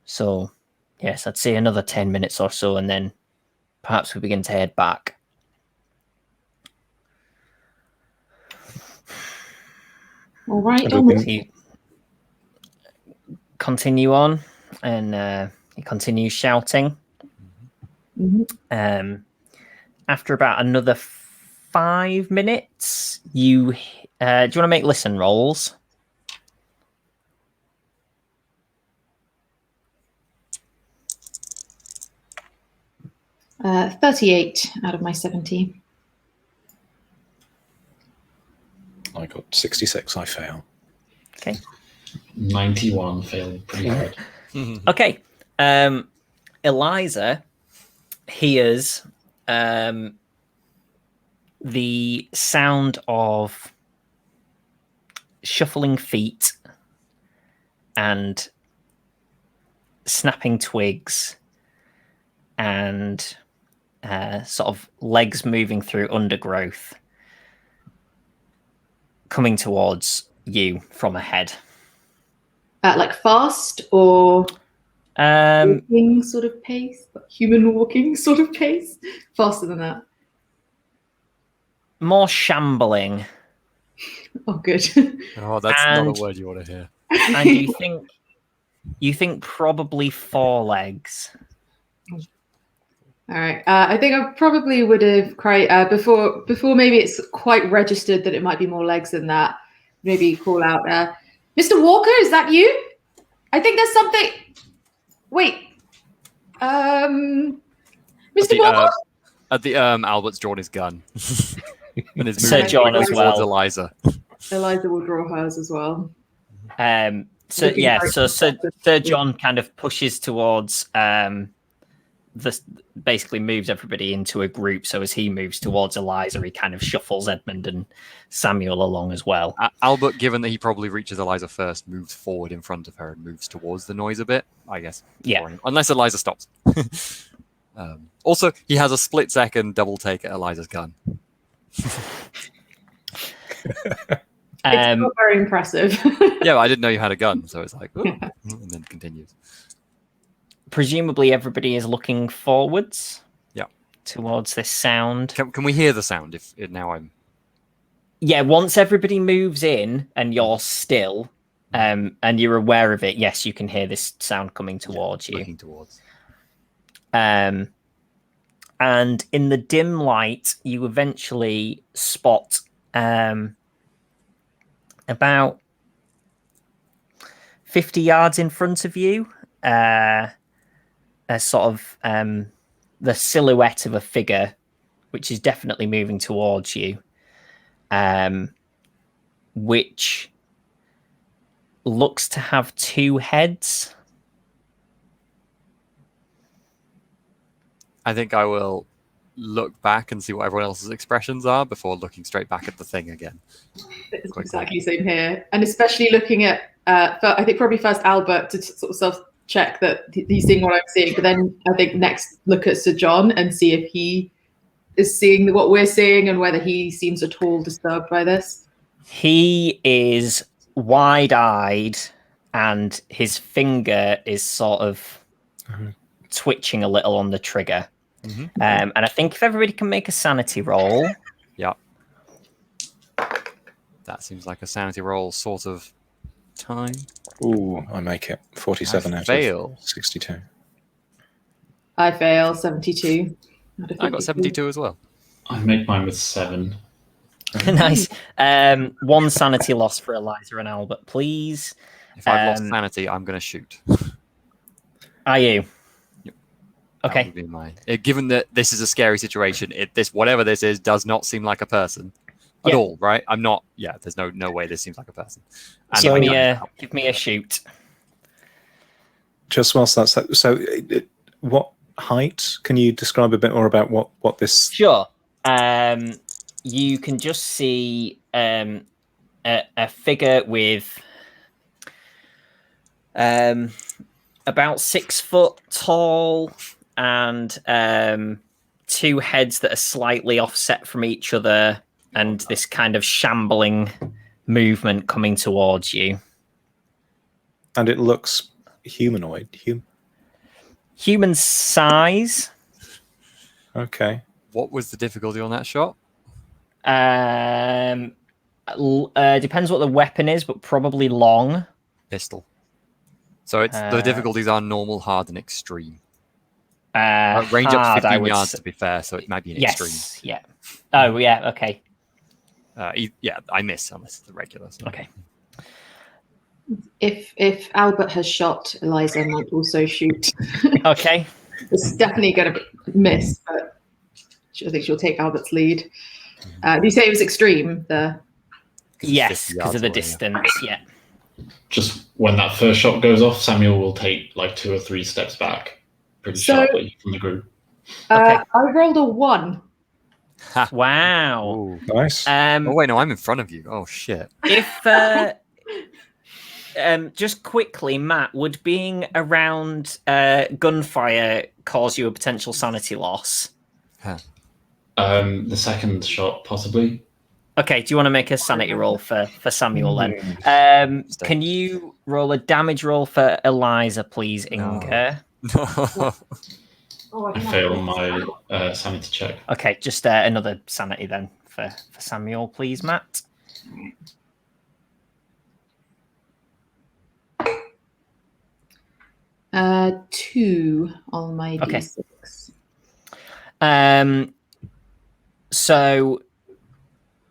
So, yes, I'd say another 10 minutes or so, and then perhaps we begin to head back." All right. You continue on, and he continues shouting. Mm-hmm. after about another 5 minutes, you do you want to make listen rolls? Uh, 38 out of my 70. I got 66. I fail. Okay. 91, failed pretty hard. Okay. Eliza hears the sound of shuffling feet and snapping twigs and sort of legs moving through undergrowth coming towards you from ahead. Like fast or Um, walking sort of pace? Human walking sort of pace? Faster than that. more shambling. Oh, good. Oh, that's not And- a word you want to hear. And you think probably 4 legs. All right. I think I probably would have cried before maybe it's quite registered that it might be more legs than that. Maybe call out, Mr. Walker, is that you? I think there's something. Wait. Mr. Walker? Albert's drawn his gun. And is Sir moving John quickly as towards well. Eliza. Eliza will draw hers as well. So Looking yeah, very so constructive. Sir John kind of pushes towards this, basically moves everybody into a group. So as he moves towards Eliza, he kind of shuffles Edmund and Samuel along as well. Albert, given that he probably reaches Eliza first, moves forward in front of her and moves towards the noise a bit, I guess. Yeah. Unless Eliza stops. Also, he has a split-second double take at Eliza's gun. It's not very impressive. Yeah, but I didn't know you had a gun, so it's like, "Ooh," and then continues. Presumably everybody is looking forwards. Yeah. Towards this sound. Can we hear the sound? If now I'm Yeah, once everybody moves in and you're still, and you're aware of it, yes, you can hear this sound coming towards you. looking towards. And in the dim light, you eventually spot about 50 yards in front of you, a sort of the silhouette of a figure, which is definitely moving towards you, which looks to have 2 heads. I think I will look back and see what everyone else's expressions are before looking straight back at the thing again. It's Quickly. exactly the same here. And especially looking at, I think probably first Albert to sort of self-check that he's seeing what I'm seeing. But then I think next look at Sir John and see if he is seeing what we're seeing and whether he seems at all disturbed by this. He is wide-eyed and his finger is sort of twitching a little on the trigger. And I think if everybody can make a sanity roll. Yeah. That seems like a sanity roll sort of time. Ooh, I make it. 47 I out fail. of 62. I fail, 72. I got 72 as well. I make mine with 7. Nice. 1 sanity loss for Eliza and Albert, please. If I've lost sanity, I'm going to shoot. Are you? Yep. Okay. That would be my... Given that this is a scary situation, whatever this is does not seem like a person at Yeah. all, right? I'm not... Yeah, there's no way this seems like a person. And Give I me don't- give me a shoot. Just whilst that's what height? Can you describe a bit more about what this? Sure. You can just see a figure with about 6 foot tall and 2 heads that are slightly offset from each other, and this kind of shambling movement coming towards you. And it looks humanoid. Human size. Okay. What was the difficulty on that shot? Depends what the weapon is, but probably long. Pistol. So it's the difficulties are normal, hard, and extreme. Range up to hard, 15 yards, to be fair, so it might be an extreme. Yes, yeah. Oh, yeah, okay. Yeah, I miss unless it's the regular. So. Okay. If Albert has shot, Eliza might also shoot. Okay. It's definitely going to miss, but I think she'll take Albert's lead. Do you say it was extreme? Yes, because of the away, distance, yeah. Just when that first shot goes off, Samuel will take like 2 or 3 steps back, pretty sharply from the group. Okay. I rolled a 1. Wow. Ooh. Nice. Oh wait, no, I'm in front of you. Oh shit. If just quickly, Matt, would being around gunfire cause you a potential sanity loss? The second shot, possibly. Okay, do you want to make a sanity roll for Samuel then? Can you roll a damage roll for Eliza, please, Inga? No. I fail my sanity check. Okay, just another sanity then for Samuel, please, Matt. Uh, 2 on my Okay. D6. So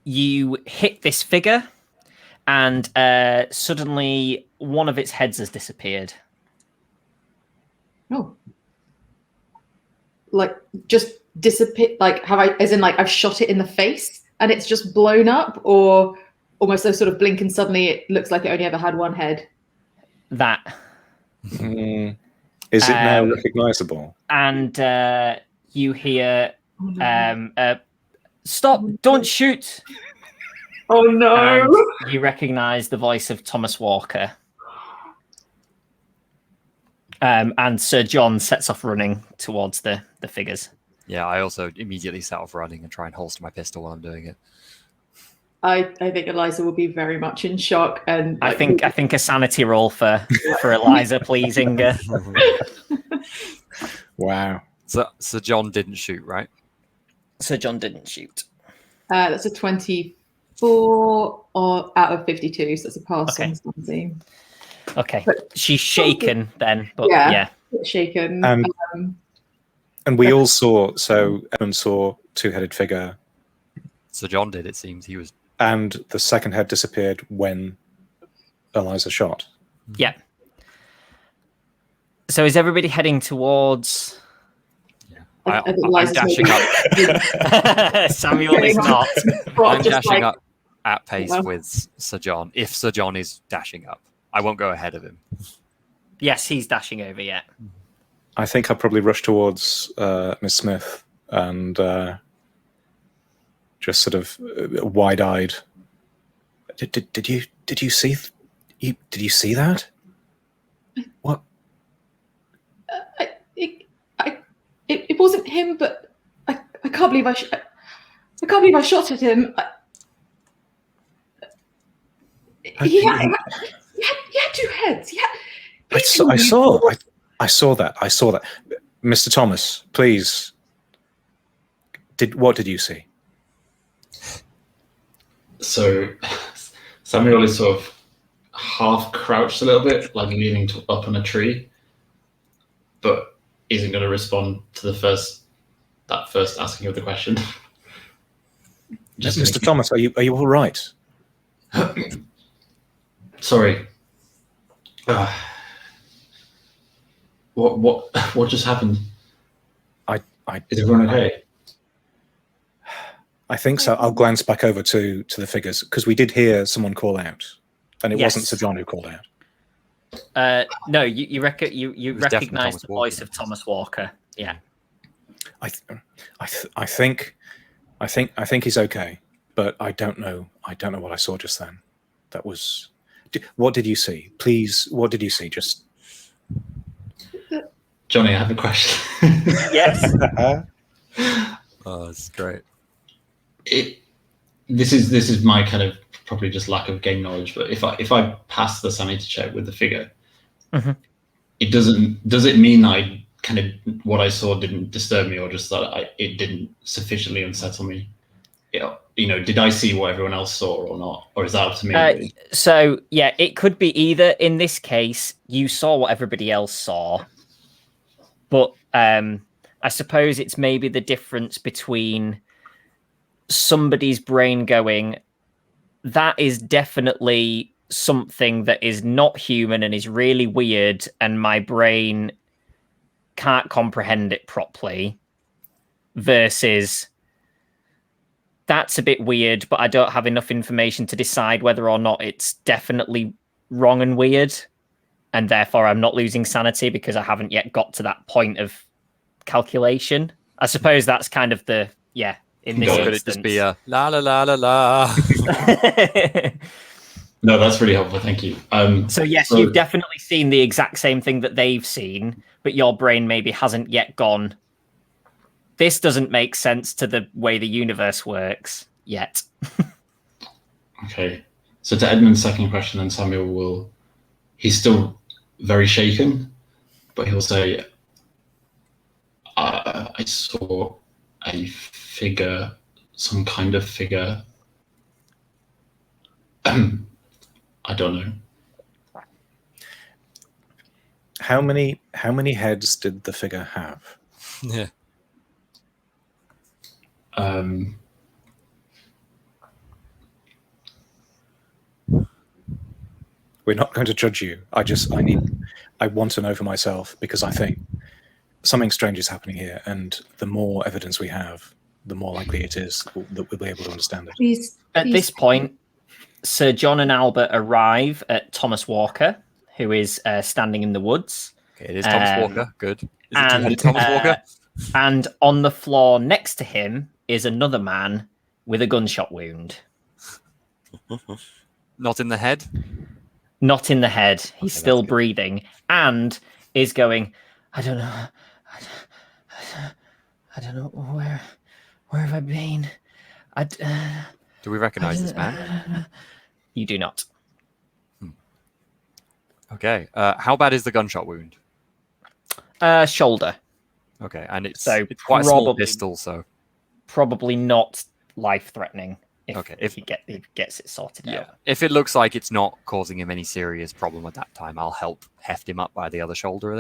you hit this figure, and suddenly one of its heads has disappeared. Oh. Like, just disappear? Like, I've shot it in the face and it's just blown up, or almost a sort of blink and suddenly it looks like it only ever had one head? That. Is it now recognizable? And you hear, stop, don't shoot. Oh no. And you recognize the voice of Thomas Walker. And Sir John sets off running towards the figures. Yeah, I also immediately set off running and try and holster my pistol while I'm doing it. I think Eliza will be very much in shock, and I think a sanity roll for Eliza, please, Inga. Wow. So John didn't shoot, right? Sir John didn't shoot. That's a 24 out of 52, so that's a pass Okay. on something. Okay, But- she's shaken then, but Yeah. yeah. Shaken. And we all saw, so Evan saw two-headed figure, So John did, it seems. He was... and the second head disappeared when Eliza shot. Yeah. So is everybody heading towards... I'm dashing up. Samuel is not. I'm dashing up at pace with Sir John. If Sir John is dashing up, I won't go ahead of him. Yes, he's dashing over, yeah. I think I'll probably rush towards Miss Smith and just sort of wide-eyed. Did you see? Did you see that? What? It wasn't him, but I can't believe I can't believe I shot at him. He had 2 heads. Yeah. I saw that. Mr. Thomas, please. What did you see? So Samuel is sort of half crouched a little bit, like leaning up on a tree, but isn't going to respond to that first asking of the question. Mr. Thomas, are you all right? Sorry. What just happened? Is everyone okay? I think so. I'll glance back over to the figures because we did hear someone call out, and it wasn't Sir John who called out. No, you recognize the voice of Thomas Walker. Yeah. I think he's okay, but I don't know what I saw just then. That was. What did you see? Please, what did you see? Just. Jonny, I have a question. Yes. Oh, that's great. This is my kind of probably just lack of game knowledge, but if I pass the sanity check with the figure, does it mean I kind of what I saw didn't disturb me, or just that it didn't sufficiently unsettle me? Did I see what everyone else saw or not, or is that up to me? Really? So yeah, it could be either. In this case, you saw what everybody else saw, but I suppose it's maybe the difference between somebody's brain going, that is definitely something that is not human and is really weird, and my brain can't comprehend it properly, versus that's a bit weird, but I don't have enough information to decide whether or not it's definitely wrong and weird, and therefore I'm not losing sanity because I haven't yet got to that point of calculation. I suppose that's kind of the, in this Could instance. it just be a la la la la la? No, that's really helpful. Thank you. So yes, you've definitely seen the exact same thing that they've seen, but your brain maybe hasn't yet gone, this doesn't make sense to the way the universe works yet. Okay. So to Edmund's second question, then Samuel he's still very shaken, but he'll say, I saw a figure, some kind of figure. I don't know. How many heads did the figure have? Yeah. We're not going to judge you. I want to know for myself, because I think something strange is happening here, and the more evidence we have, the more likely it is that we'll be able to understand it. Please, At this point, Sir John and Albert arrive at Thomas Walker, who is standing in the woods. Okay, it is Thomas Walker. Good. Is And, it Thomas Walker? And on the floor next to him is another man with a gunshot wound. Not in the head? Not in the head. He's Okay, still that's good. breathing and is going, I don't know. I don't know where have I been? Do we recognize this man? You do not. Okay. How bad is the gunshot wound? Shoulder. Okay, and it's quite a small probably- pistol, so Probably not life-threatening if, Okay, if he gets it sorted out. if it looks like it's not causing him any serious problem at that time, I'll help heft him up by the other shoulder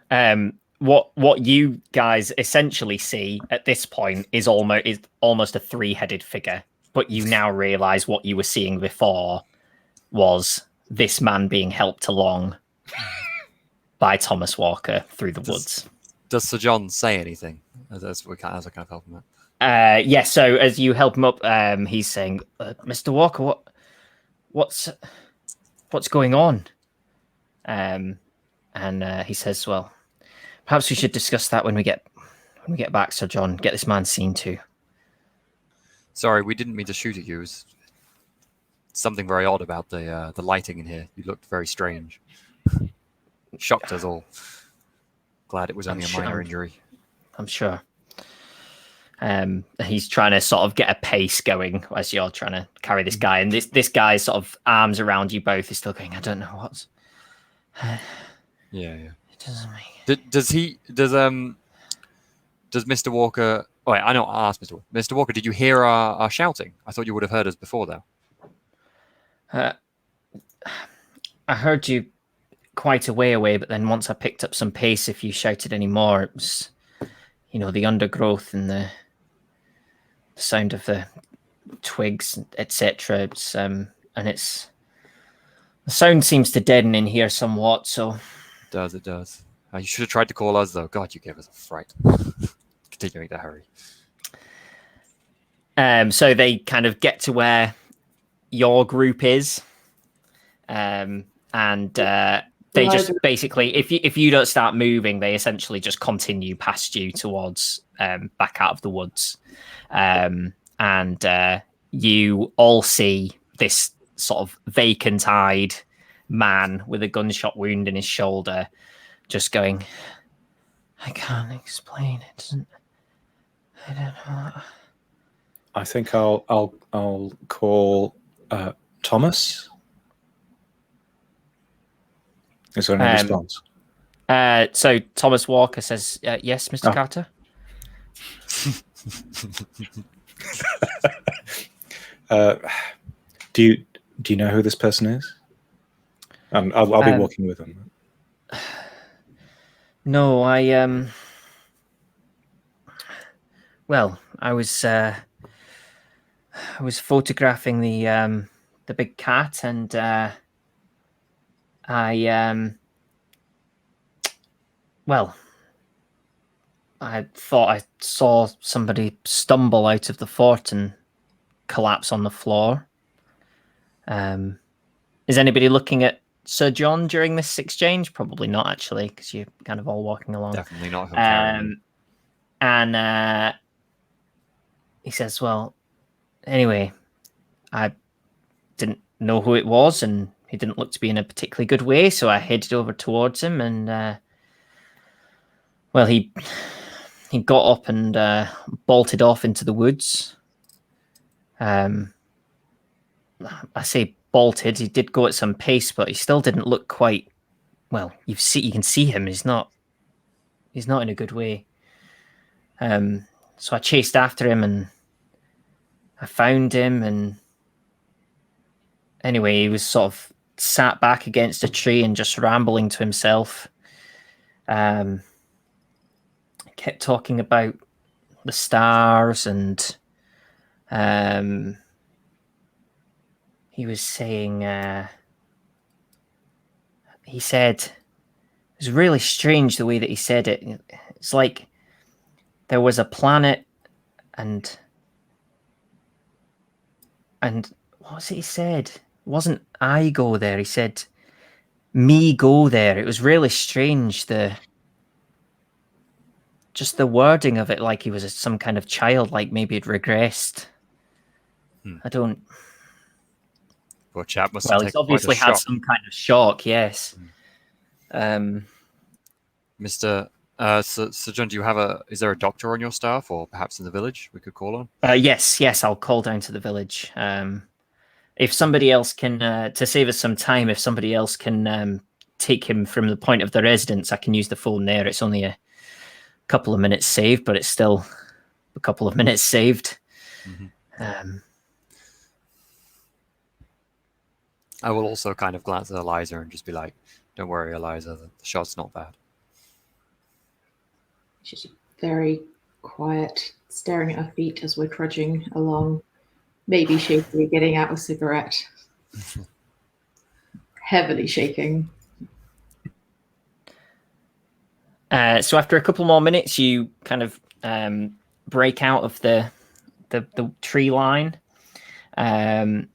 then. What you guys essentially see at this point is almost a three-headed figure, but you now realize what you were seeing before was this man being helped along by Thomas Walker through the woods. Does Sir John say anything as I kind of help him out? Yes. So as you help him up, he's saying, "Mr. Walker, what's going on?" And he says, "Well, perhaps we should discuss that when we get back, Sir John. Get this man seen to." Sorry, we didn't mean to shoot at you. It was something very odd about the lighting in here. You looked very strange. Shocked us all. Glad it was only a minor injury. I'm sure. He's trying to sort of get a pace going as you're trying to carry this guy, and this guy's sort of arms around you both is still going, I don't know what's. Yeah. It doesn't make. Does Mr. Walker? Oh, wait, I know. I asked Mr. Walker. Did you hear our shouting? I thought you would have heard us before, though. I heard you quite a way away, but then once I picked up some pace, if you shouted any more, it was, the undergrowth and the sound of the twigs, etc. It's and it's the sound seems to deaden in here somewhat. So It does. You should have tried to call us, though. God, you gave us a fright. Continuing to hurry. So they kind of get to where your group is, and they just basically, if you don't start moving, they essentially just continue past you towards back out of the woods, and you all see this sort of vacant-eyed man with a gunshot wound in his shoulder, just going, I can't explain it. I don't know. I think I'll call Thomas. Is there any response? So Thomas Walker says, yes, Mr. Carter. Do you know who this person is? I'll be walking with him. No, I well, I was photographing the big cat, and I thought I saw somebody stumble out of the fort and collapse on the floor. Is anybody looking at Sir John during this exchange? Probably not, actually, because you're kind of all walking along. Definitely not. Him carrying And he says, well, anyway, I didn't know who it was, and he didn't look to be in a particularly good way, so I headed over towards him, and well, he got up and bolted off into the woods. I say bolted. He did go at some pace, but he still didn't look quite well. You can see him. He's not in a good way. So I chased after him, and I found him, and anyway, he was sort of sat back against a tree and just rambling to himself. Kept talking about the stars, and he was saying, he said, it was really strange the way that he said it. It's like there was a planet, and what was it he said? It wasn't I go there. He said, me go there. It was really strange. Just the wording of it, like he was some kind of child, like maybe he'd regressed. I don't. Poor chap must Well, have he's taken obviously quite a had shock. some kind of shock. Yes. Mr. Sir John, do you have is there a doctor on your staff, or perhaps in the village we could call on? Yes, I'll call down to the village. If somebody else can, to save us some time, if somebody else can take him from the point of the residence, I can use the phone there. It's only a couple of minutes saved, but it's still a couple of minutes saved. I will also kind of glance at Eliza and just be like, don't worry, Eliza, the shot's not bad. She's very quiet, staring at her feet as we're trudging along, maybe shakily getting out a cigarette. Heavily shaking. So after a couple more minutes, you kind of break out of the tree line, and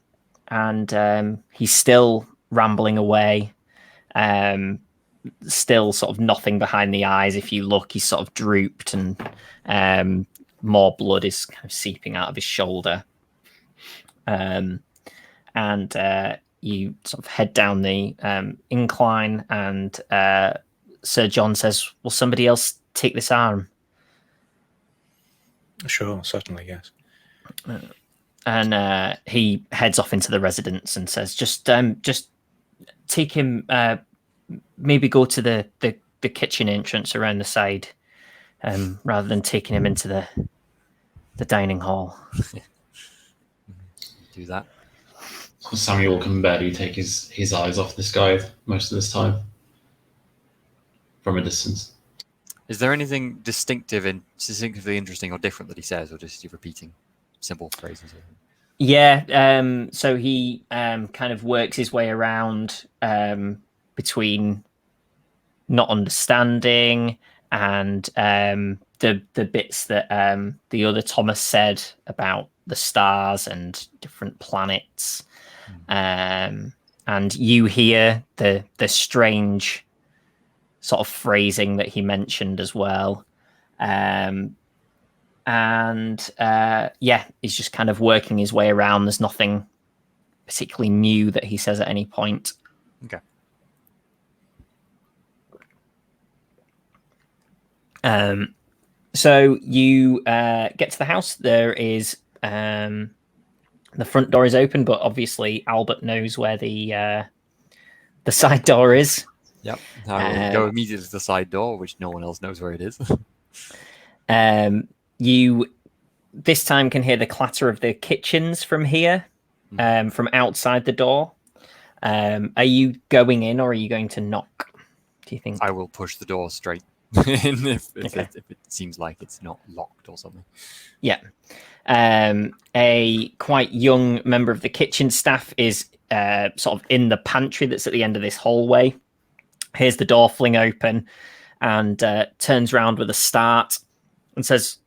he's still rambling away, still sort of nothing behind the eyes. If you look, he's sort of drooped, and more blood is kind of seeping out of his shoulder. And you sort of head down the incline, and Sir John says, will somebody else take this arm? Sure, certainly, yes. And he heads off into the residence and says, just take him, maybe go to the kitchen entrance around the side, rather than taking him into the dining hall. Do that. Samuel can barely take his eyes off this guy most of this time from a distance. Is there anything distinctively interesting or different that he says, or just you repeating simple phrases? Yeah, so he kind of works his way around between not understanding and the bits that the other Thomas said about the stars and different planets, and you hear the strange sort of phrasing that he mentioned as well. And he's just kind of working his way around. There's nothing particularly new that he says at any point. Okay. So you get to the house. There is the front door is open, but obviously Albert knows where the side door is. Yep. I will go immediately to the side door, which no one else knows where it is. You this time can hear the clatter of the kitchens from here, from outside the door. Are you going in, or are you going to knock, do you think? I will push the door straight if Okay. it seems like it's not locked or something. Yeah. A quite young member of the kitchen staff is sort of in the pantry that's at the end of this hallway. Here's the door fling open and turns around with a start and says,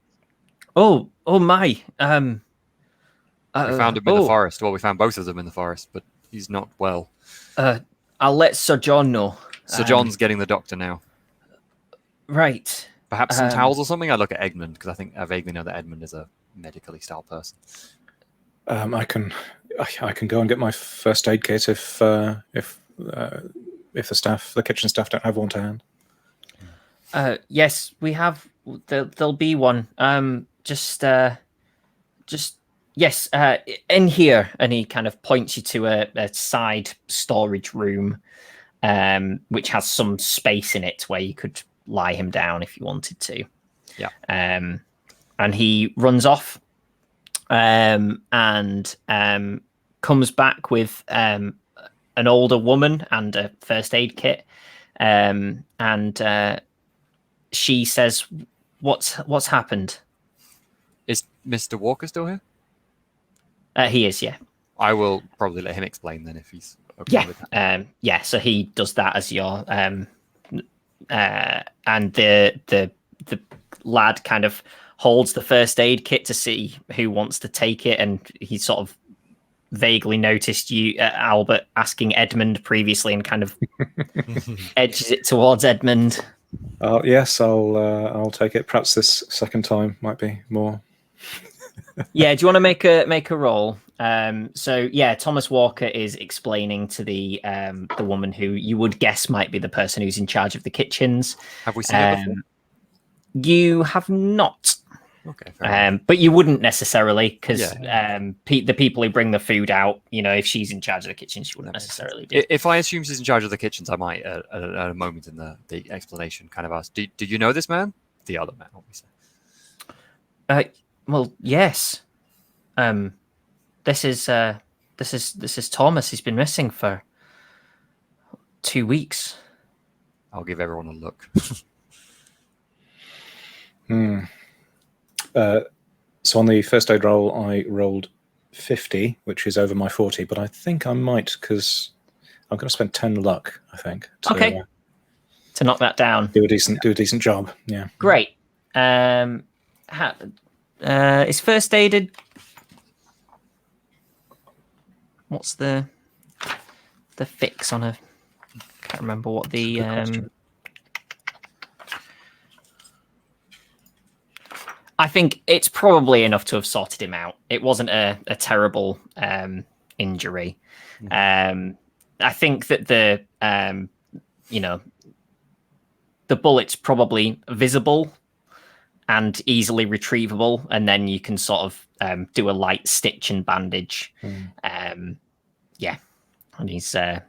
"Oh my! We found him in the forest. Well, we found both of them in the forest, but he's not well. I'll let Sir John know." Sir John's getting the doctor now. Right. Perhaps some towels or something. I look at Edmund because I think I vaguely know that Edmund is a medically style person. I can go and get my first aid kit if the kitchen staff don't have one to hand. Yes, we have. There'll be one. Just yes. In here, and he kind of points you to a side storage room, which has some space in it where you could lie him down if you wanted to. Yeah. And he runs off, and comes back with an older woman and a first aid kit, and she says, "What's happened?" Is Mr. Walker still here? He is, yeah. I will probably let him explain then if he's okay with that. Yeah. So he does that as your and the lad kind of holds the first aid kit to see who wants to take it, and he sort of vaguely noticed you, Albert, asking Edmund previously, and kind of edges it towards Edmund. Yes, I'll take it. Perhaps this second time might be more. Yeah, do you want to make a roll? So yeah, Thomas Walker is explaining to the woman who you would guess might be the person who's in charge of the kitchens. Have we seen it before? You have not. Okay, fair enough. But you wouldn't necessarily, because the people who bring the food out, if she's in charge of the kitchen, she wouldn't necessarily do. If I assume she's in charge of the kitchens, I might, at a moment in the explanation, kind of ask, "Do you know this man?" The other man, obviously. Well, yes. This is Thomas. He's been missing for 2 weeks. I'll give everyone a look. So on the first aid roll, I rolled 50, which is over my 40, but I think I might, because I'm going to spend 10 luck, I think. To knock that down. Do a decent job, yeah. Great. Is first aided... What's the fix on a... Can't remember what the... I think it's probably enough to have sorted him out. It wasn't a terrible injury. I think that the bullet's probably visible and easily retrievable, and then you can sort of do a light stitch and bandage. And he's going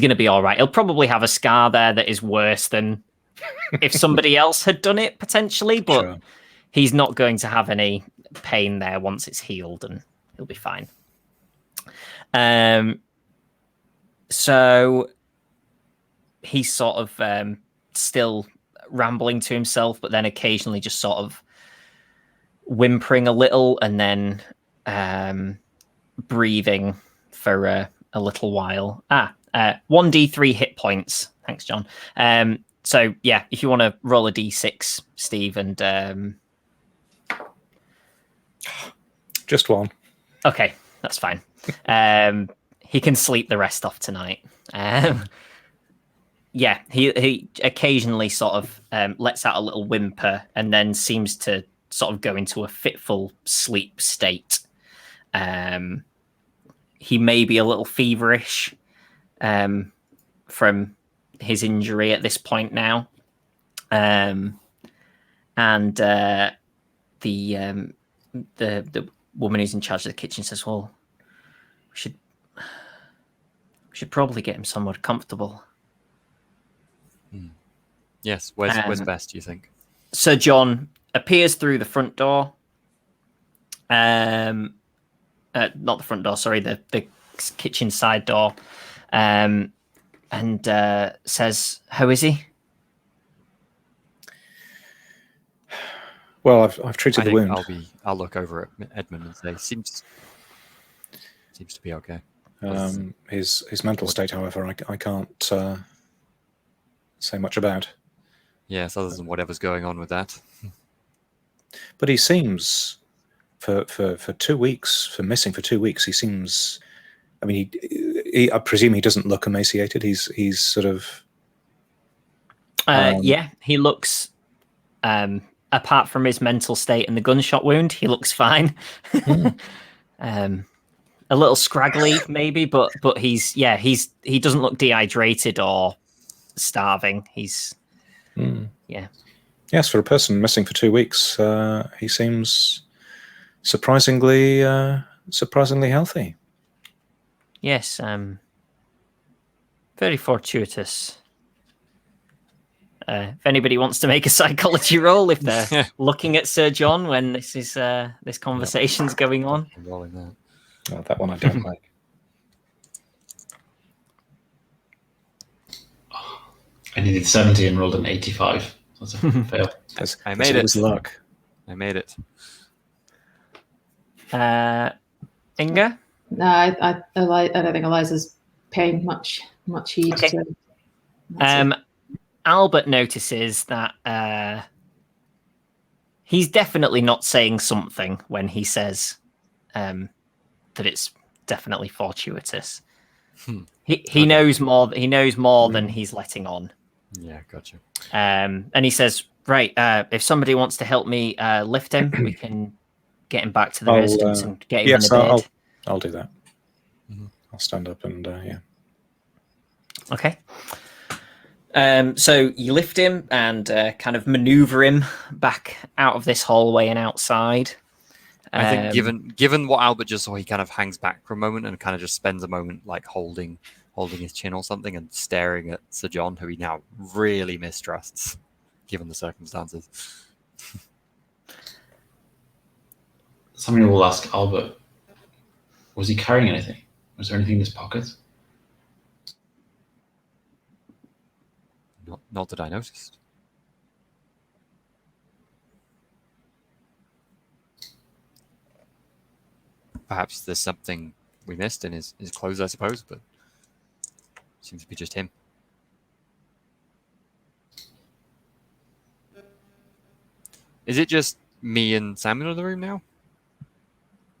to be all right. He'll probably have a scar there that is worse than if somebody else had done it potentially, but. Sure. He's not going to have any pain there once it's healed, and he'll be fine. So he's sort of still rambling to himself, but then occasionally just sort of whimpering a little, and then breathing for a little while. 1d3 hit points. Thanks, John. So yeah, if you want to roll a d6, Steve, and just one. Okay, that's fine. He can sleep the rest off tonight. He occasionally sort of lets out a little whimper, and then seems to sort of go into a fitful sleep state. He may be a little feverish from his injury at this point now. And the woman who's in charge of the kitchen says, "Well, we should probably get him somewhere comfortable." Yes, where's best, do you think? Sir John appears through the front door. Not the front door, sorry, the kitchen side door. And says, "How is he?" Well, I've treated I the think wound. I'll look over at Edmund and say, seems to be okay. His mental state, however, I can't say much about. Yes, other than whatever's going on with that. But he seems, for 2 weeks, for missing for 2 weeks, he seems. I mean, I presume he doesn't look emaciated. He's sort of. Yeah, he looks. Apart from his mental state and the gunshot wound, he looks fine. A little scraggly, maybe, but he doesn't look dehydrated or starving. He's Yes, for a person missing for 2 weeks, he seems surprisingly healthy. Yes, very fortuitous. If anybody wants to make a psychology roll, if they're looking at Sir John when this conversation's going on. Rolling that. Oh, that one I don't like. I needed 70 and rolled an 85. That's a fail. I made it. Luck. I made it. Inga? No, I don't think Eliza's paying much heed Okay. to. That's it. Albert notices that he's definitely not saying something when he says that it's definitely fortuitous. He knows more. He knows more than he's letting on. Yeah, gotcha. And he says, "Right, if somebody wants to help me lift him, we can get him back to the residence and get him in the bed." I'll do that. I'll stand up and yeah. Okay. So you lift him and kind of maneuver him back out of this hallway and outside. I think given what Albert just saw, he kind of hangs back for a moment and kind of just spends a moment like holding his chin or something and staring at Sir John, who he now really mistrusts, given the circumstances. Somebody will ask Albert, was he carrying anything? Was there anything in his pockets? Not that I noticed. Perhaps there's something we missed in his clothes, I suppose, but seems to be just him. Is it just me and Samuel in the room now?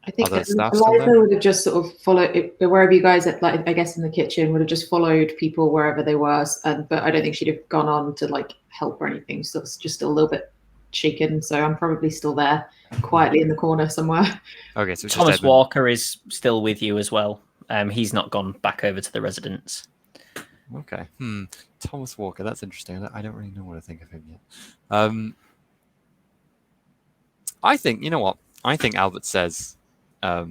I think Other that staff still Eliza there? would have just sort of followed wherever you guys, I guess in the kitchen, would have just followed people wherever they were. But I don't think she'd have gone on to like help or anything. So it's just a little bit shaken. So I'm probably still there, quietly in the corner somewhere. Okay, so it's Thomas just Edmund. Walker is still with you as well. He's not gone back over to the residence. Okay. Thomas Walker, that's interesting. I don't really know what to think of him yet. I think, you know what? I think Albert says, I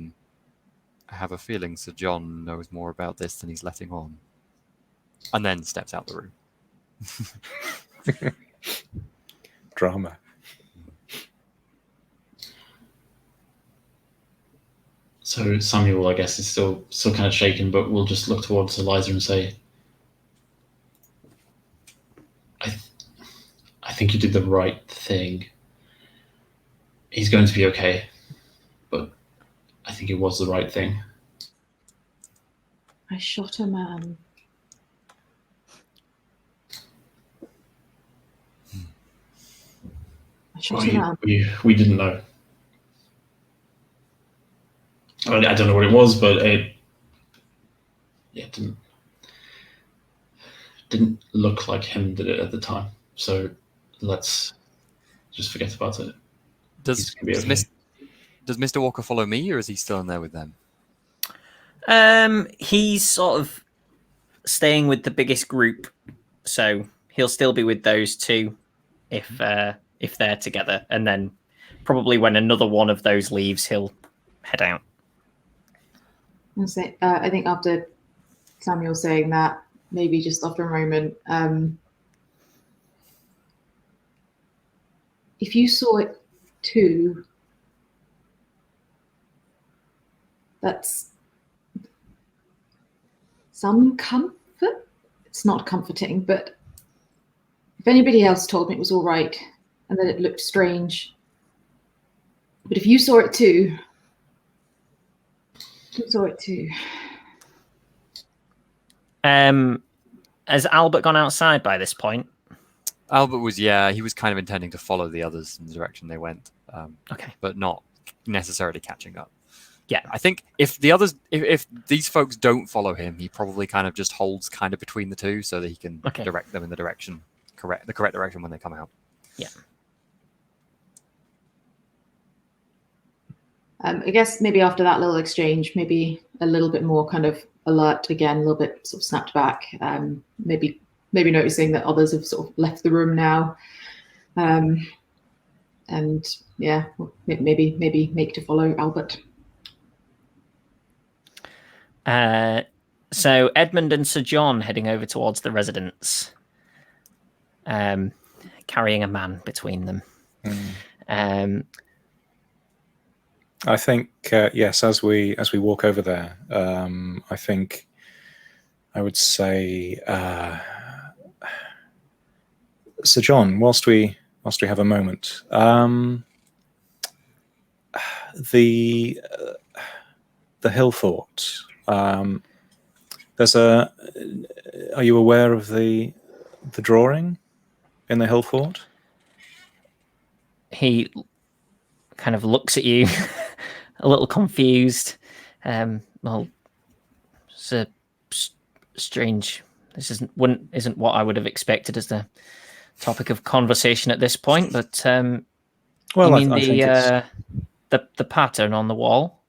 have a feeling Sir John knows more about this than he's letting on. And then steps out the room. Drama. So Samuel, I guess, is still kind of shaken, but we'll just look towards Eliza and say, I think you did the right thing. He's going to be okay, but I think it was the right thing. I shot a man. We didn't know. I don't know what it was, but it didn't look like him did it at the time. So let's just forget about it. Does Mr. Walker follow me, or is he still in there with them? He's sort of staying with the biggest group, so he'll still be with those two if they're together, and then probably when another one of those leaves, he'll head out. I think after Samuel saying that, maybe just after a moment, if you saw it too, that's some comfort. It's not comforting, but if anybody else told me it was all right and that it looked strange, But if you saw it too, Has Albert gone outside by this point? Albert was, he was kind of intending to follow the others in the direction they went, Okay. but not necessarily catching up. Yeah. I think if the others, if these folks don't follow him, he probably kind of just holds kind of between the two so that he can direct them in the correct direction when they come out. Yeah. I guess maybe after that little exchange, maybe a little bit more kind of alert again, a little bit sort of snapped back. Maybe noticing that others have sort of left the room now, and yeah, maybe make to follow Albert. So Edmund and Sir John heading over towards the residence, carrying a man between them. I think yes. As we walk over there, I think I would say, Sir John, whilst we have a moment, the hill fort. There's a. Are you aware of the drawing in the hill fort? He kind of looks at you, a little confused. Well, it's a strange. This isn't what I would have expected as the topic of conversation at this point. But well, you mean the pattern on the wall?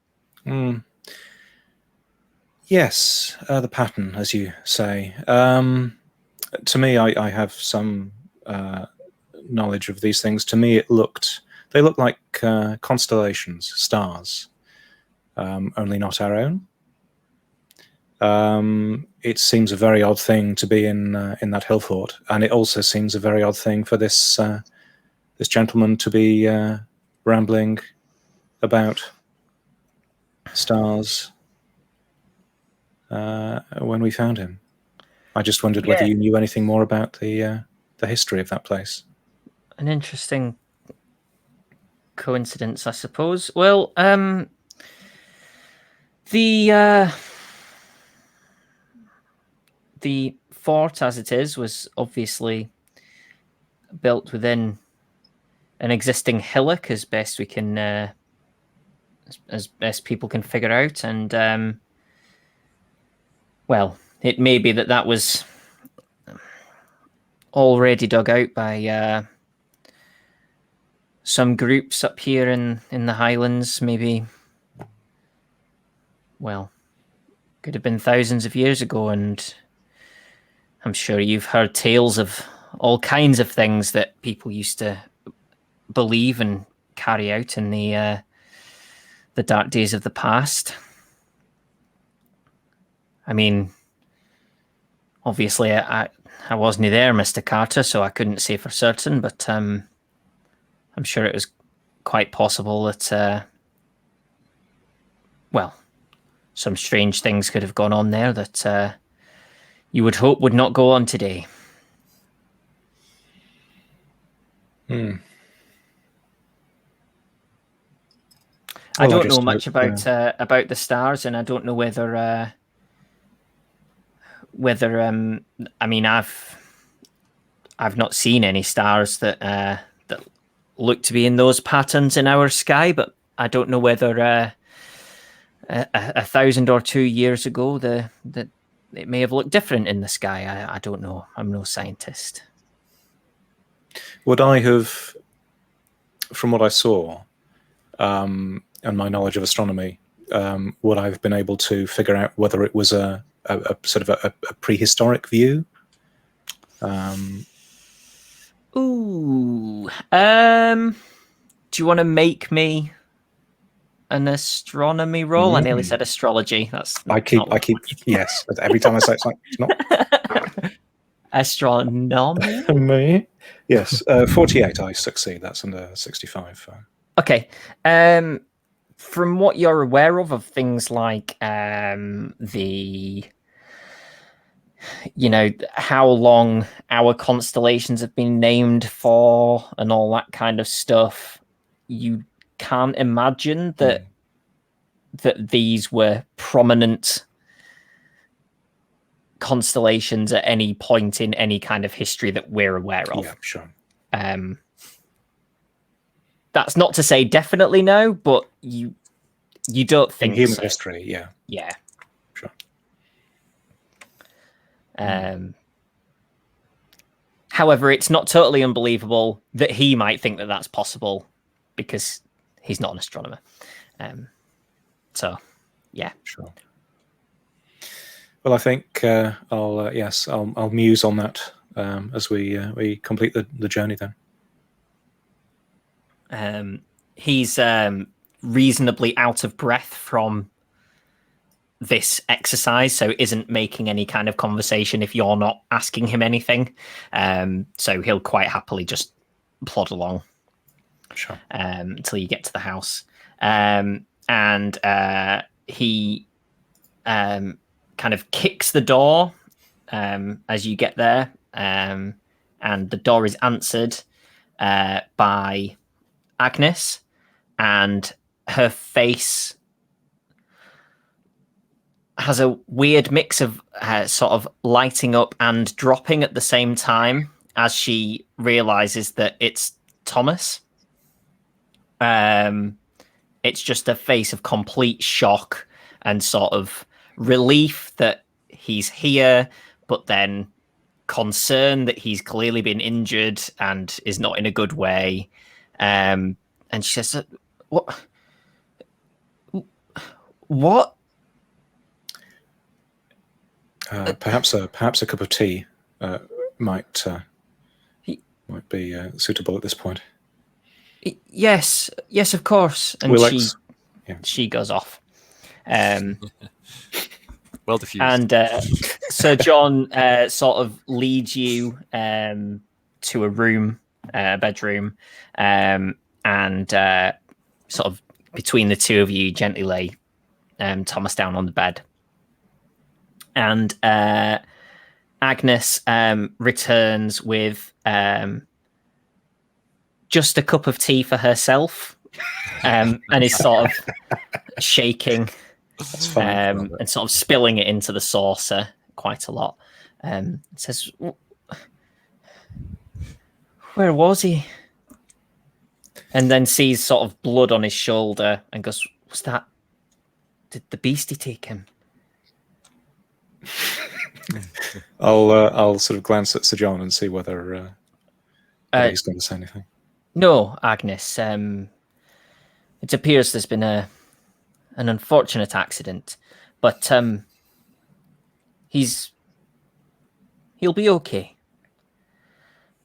Yes, the pattern, as you say. To me, I have some knowledge of these things. To me, they look like constellations, stars, only not our own. It seems a very odd thing to be in that hill fort, and it also seems a very odd thing for this gentleman to be rambling about stars when we found him. I just wondered whether you knew anything more about the history of that place. An interesting coincidence, I suppose. Well, the fort, as it is, was obviously built within an existing hillock, as best we can, as best people can figure out, and well, it may be that was already dug out by some groups up here in the Highlands, maybe. Well, could have been thousands of years ago, and I'm sure you've heard tales of all kinds of things that people used to believe and carry out in the dark days of the past. I mean, obviously, I wasn't there, Mr. Carter, so I couldn't say for certain, but I'm sure it was quite possible that, well, some strange things could have gone on there that you would hope would not go on today. Well, I don't know much about the stars, and I don't know whether I mean, I've not seen any stars that look to be in those patterns in our sky, but I don't know whether 1,000 or 2 years ago that it may have looked different in the sky. I don't know. I'm no scientist. Would I have, from what I saw, and my knowledge of astronomy, would I have been able to figure out whether it was a sort of a prehistoric view? Ooh. Do you want to make me an astronomy roll? I nearly said astrology. I keep yes. Every time I say it's like it's not astronomy. Me? Yes. 48. I succeed. That's under 65. Okay. From what you're aware of things like how long our constellations have been named for and all that kind of stuff, you can't imagine that these were prominent constellations at any point in any kind of history that we're aware of. Yeah, sure. That's not to say definitely no, but you don't think In human so. history, yeah. Yeah. Sure. However, it's not totally unbelievable that he might think that that's possible because he's not an astronomer. So, yeah. Sure. Well, I think I'll muse on that as we complete the journey then. He's reasonably out of breath from this exercise, so isn't making any kind of conversation if you're not asking him anything. So he'll quite happily just plod along until you get to the house. And he kind of kicks the door as you get there, and the door is answered by Agnes, and her face has a weird mix of sort of lighting up and dropping at the same time as she realizes that it's Thomas. It's just a face of complete shock and sort of relief that he's here, but then concern that he's clearly been injured and is not in a good way. And she says, What? Perhaps a cup of tea might be suitable at this point. Yes, of course. And she goes off. Well diffused. And Sir John sort of leads you to a room, bedroom, and sort of between the two of you, gently lay Thomas down on the bed. And Agnes returns with just a cup of tea for herself, and is sort of shaking and sort of spilling it into the saucer quite a lot. Says, "Where was he?" And then sees sort of blood on his shoulder and goes, "Was that? Did the beastie take him?" I'll sort of glance at Sir John and see whether he's going to say anything. No, Agnes. It appears there's been an unfortunate accident, but he'll be okay.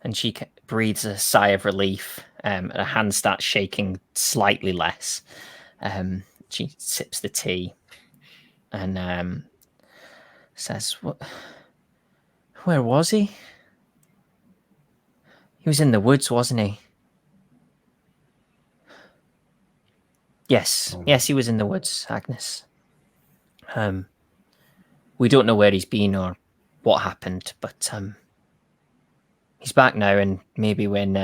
And she breathes a sigh of relief, and her hand starts shaking slightly less. She sips the tea and says, "Where was he? He was in the woods, wasn't he?" Yes, he was in the woods, Agnes. We don't know where he's been or what happened, but he's back now, and maybe when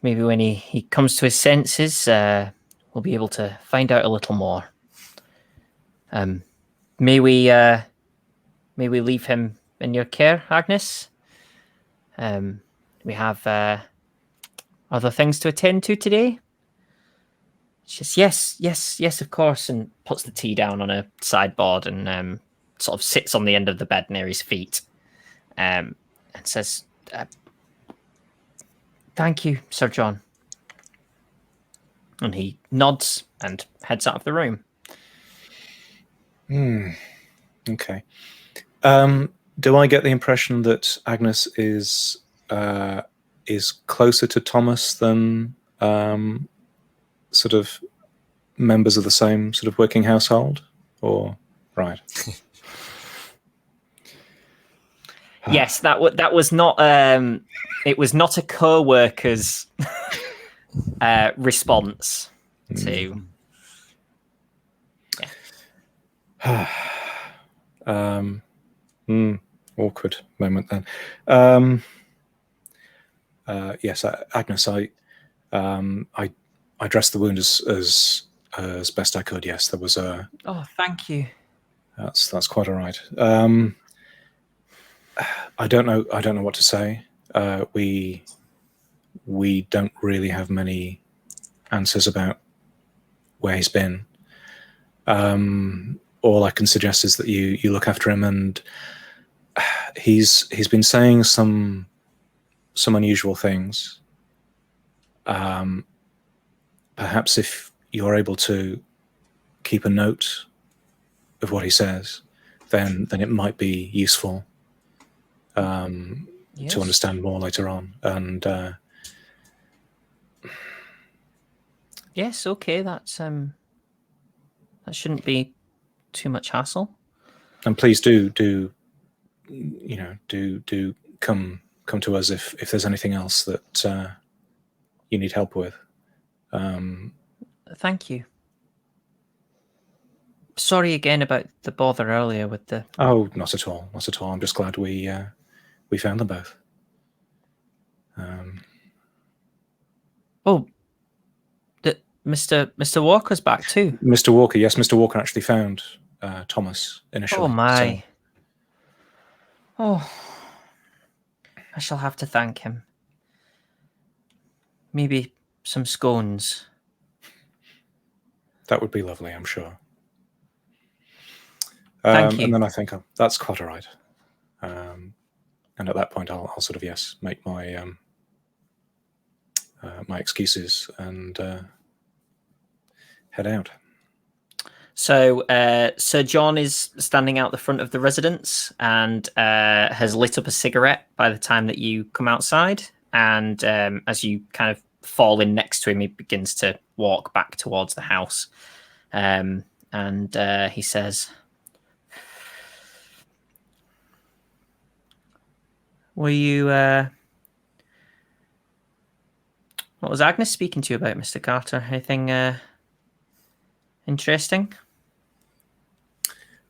he comes to his senses, we'll be able to find out a little more. May we leave him in your care, Agnes? We have other things to attend to today. She says, yes, of course, and puts the tea down on a sideboard and sort of sits on the end of the bed near his feet, and says, "Thank you, Sir John." And he nods and heads out of the room. Okay. Do I get the impression that Agnes is closer to Thomas than sort of members of the same sort of working household, or right? Yes, that was not. It was not a co-worker's response to. Awkward moment then. Yes, Agnes, I dressed the wound as best I could. Yes, there was a. Oh, thank you. That's quite all right. I don't know what to say. We don't really have many answers about where he's been. All I can suggest is that you look after him, and he's been saying some unusual things. Perhaps if you're able to keep a note of what he says, then it might be useful Yes. to understand more later on. And yes, okay, that's that shouldn't be too much hassle. and please do come to us if there's anything else that you need help with. Thank you. Sorry again about the bother earlier with the. Oh, not at all. I'm just glad we found them both. Oh, Mr. Walker's back too. Mr. Walker, yes, Mr. Walker actually found Thomas initially. Oh my. So, Oh, I shall have to thank him. Maybe some scones. that would be lovely, I'm sure. Thank you. And then I think that's quite all right. And at that point, I'll sort of make my my excuses and head out. So Sir John is standing out the front of the residence and has lit up a cigarette by the time that you come outside. And as you kind of fall in next to him, he begins to walk back towards the house. And he says, "Were you? What was Agnes speaking to you about, Mr. Carter? Anything interesting?"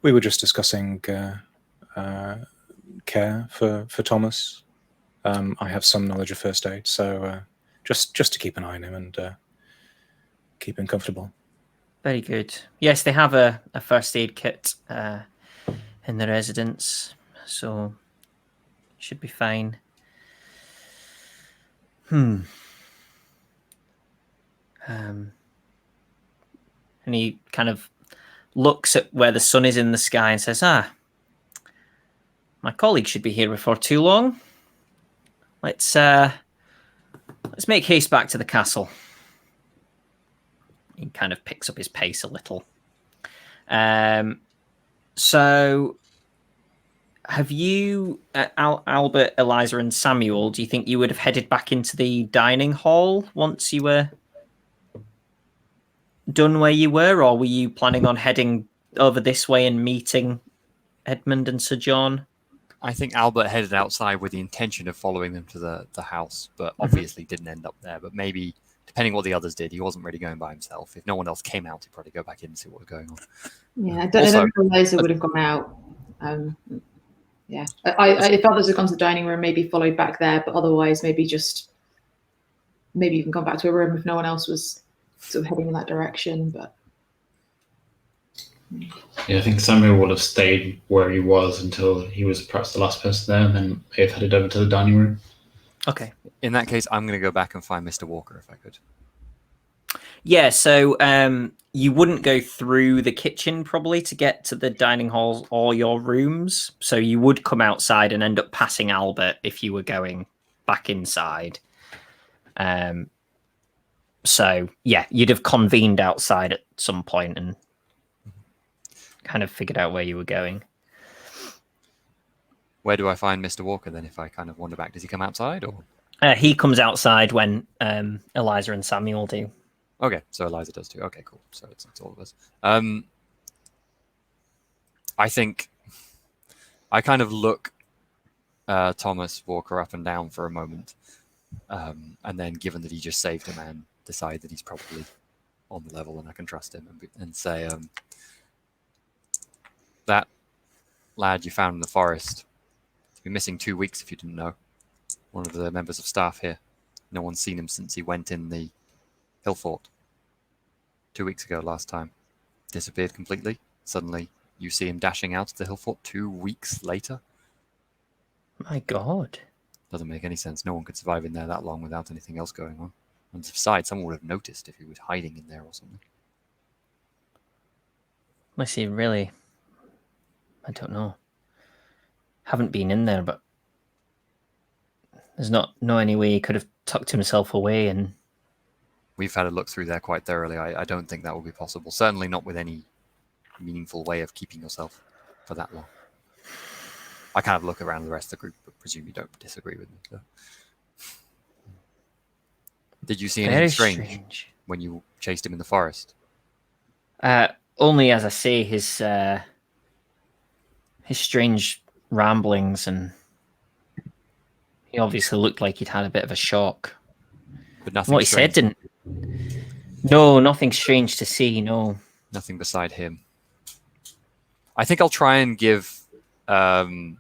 We were just discussing care for Thomas. I have some knowledge of first aid, so just to keep an eye on him and keep him comfortable. Very good. Yes, they have a first aid kit in the residence, so should be fine. And he kind of looks at where the sun is in the sky and says, my colleague should be here before too long. Let's make haste back to the castle. He kind of picks up his pace a little. So have you, Albert, Eliza, and Samuel, do you think you would have headed back into the dining hall once you were done where you were, or were you planning on heading over this way and meeting Edmund and Sir John? I think Albert headed outside with the intention of following them to the house, but obviously didn't end up there. But maybe, depending what the others did, he wasn't really going by himself. If no one else came out, he'd probably go back in and see what was going on. Yeah, I don't know if Eliza would have gone out. Yeah, if others had gone to the dining room, maybe followed back there, but otherwise maybe even gone back to a room if no one else was sort of heading in that direction. But yeah, I think Samuel would have stayed where he was until he was perhaps the last person there, and then may have headed over to the dining room. Okay. In that case, I'm going to go back and find Mr. Walker if I could. Yeah, so you wouldn't go through the kitchen probably to get to the dining hall or your rooms. So you would come outside and end up passing Albert if you were going back inside. So yeah, you'd have convened outside at some point and kind of figured out where you were going. Where do I find Mr. Walker then if I kind of wander back? Does he come outside or? He comes outside when Eliza and Samuel do. Okay, so Eliza does too. Okay, cool. So it's all of us. I think I kind of look Thomas Walker up and down for a moment, and then, given that he just saved a man, decide that he's probably on the level and I can trust him, and say, that lad you found in the forest, he's been missing 2 weeks if you didn't know. One of the members of staff here. No one's seen him since he went in the hill fort 2 weeks ago last time. Disappeared completely. Suddenly, you see him dashing out of the hill fort 2 weeks later. My God. Doesn't make any sense. No one could survive in there that long without anything else going on. And besides, someone would have noticed if he was hiding in there or something. Unless he really, I don't know. Haven't been in there, but there's no any way he could have tucked himself away. And We've had a look through there quite thoroughly. I don't think that would be possible. Certainly not with any meaningful way of keeping yourself for that long. I kind of look around the rest of the group, but presume you don't disagree with me. So. Did you see anything very strange when you chased him in the forest? Only, as I say, his strange ramblings, and he obviously looked like he'd had a bit of a shock. But nothing What he strange. said didn't. No, nothing strange to see. No. Nothing beside him. I think I'll try and give Mr.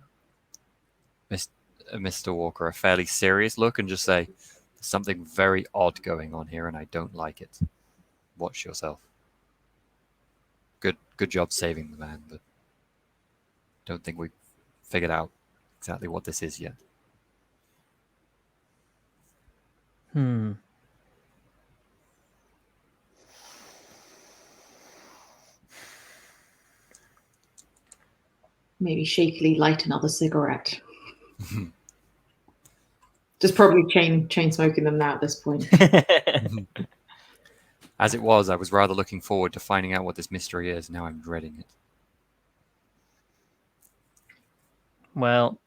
Walker a fairly serious look and just say, there's something very odd going on here and I don't like it. Watch yourself. Good job saving the man, but don't think we've figured out exactly what this is yet. Maybe shakily light another cigarette. Just probably chain smoking them now at this point. As it was, I was rather looking forward to finding out what this mystery is. Now I'm dreading it. Well,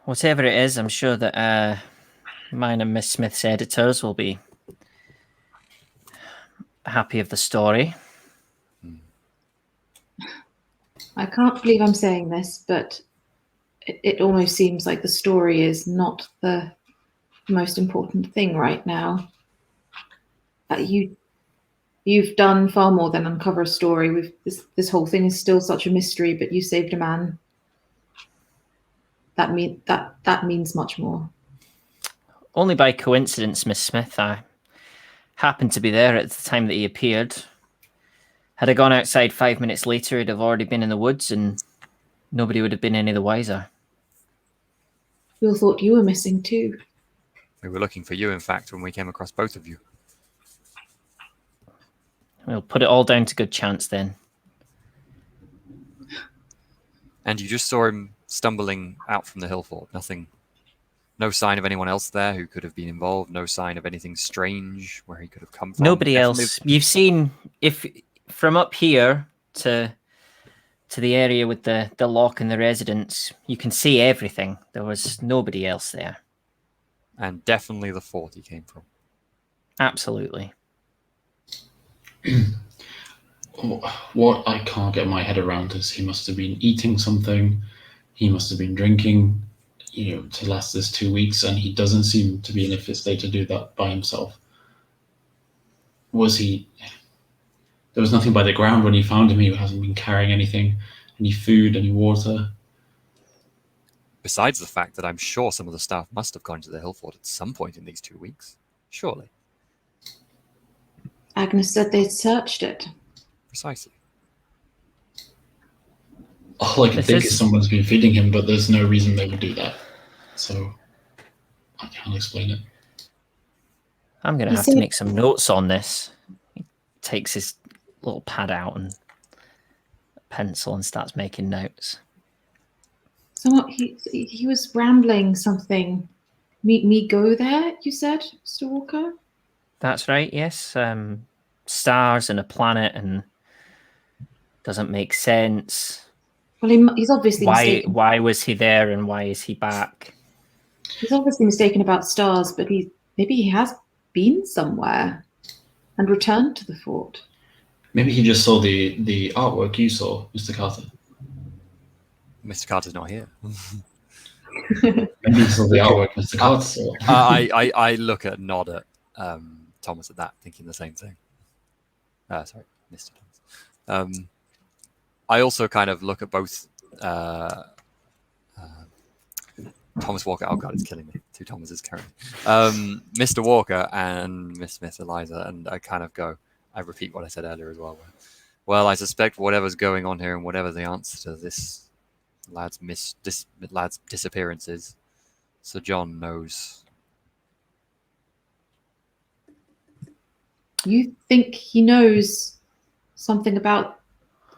whatever it is, I'm sure that mine and Miss Smith's editors will be happy of the story. I can't believe I'm saying this, but it almost seems like the story is not the most important thing right now. You've done far more than uncover a story. This whole thing is still such a mystery, but you saved a man. That means much more. Only by coincidence, Miss Smith. I happened to be there at the time that he appeared. Had I gone outside 5 minutes later, he'd have already been in the woods and nobody would have been any the wiser. We all thought you were missing too. We were looking for you, in fact, when we came across both of you. We'll put it all down to good chance then. And you just saw him stumbling out from the hill fort. No sign of anyone else there who could have been involved. No sign of anything strange where he could have come from. Nobody else. You've seen, if from up here to the area with the lock and the residence, you can see everything. There was nobody else there. And definitely the fort he came from. Absolutely. What I can't get my head around is he must have been eating something, he must have been drinking, to last this 2 weeks, and he doesn't seem to be in a fit state to do that by himself. There was nothing by the ground when you found him. He hasn't been carrying anything, any food, any water. Besides the fact that I'm sure some of the staff must have gone to the hill fort at some point in these 2 weeks. Surely. Agnes said they'd searched it. Precisely. All I can think is someone's been feeding him, but there's no reason they would do that. So I can't explain it. I'm going to have to make some notes on this. He takes his little pad out and a pencil and starts making notes. So he was rambling something. Me go there, you said, Mr. Walker? That's right, yes. Stars and a planet, and doesn't make sense. Well, he's obviously mistaken. Why was he there and why is he back? He's obviously mistaken about stars, but maybe he has been somewhere and returned to the fort. Maybe he just saw the artwork you saw, Mr. Carter. Mr. Carter's not here. Maybe he saw the artwork Mr. Carter saw. I look at nod at Thomas at that, thinking the same thing. Sorry, Mr. Thomas. I also kind of look at both Thomas Walker. Oh god, it's killing me. 2 Thomases currently. Mr. Walker and Miss Smith, Eliza, and I kind of go. I repeat what I said earlier as well. Well, I suspect whatever's going on here and whatever the answer to this lad's disappearance is, Sir John knows. You think he knows something about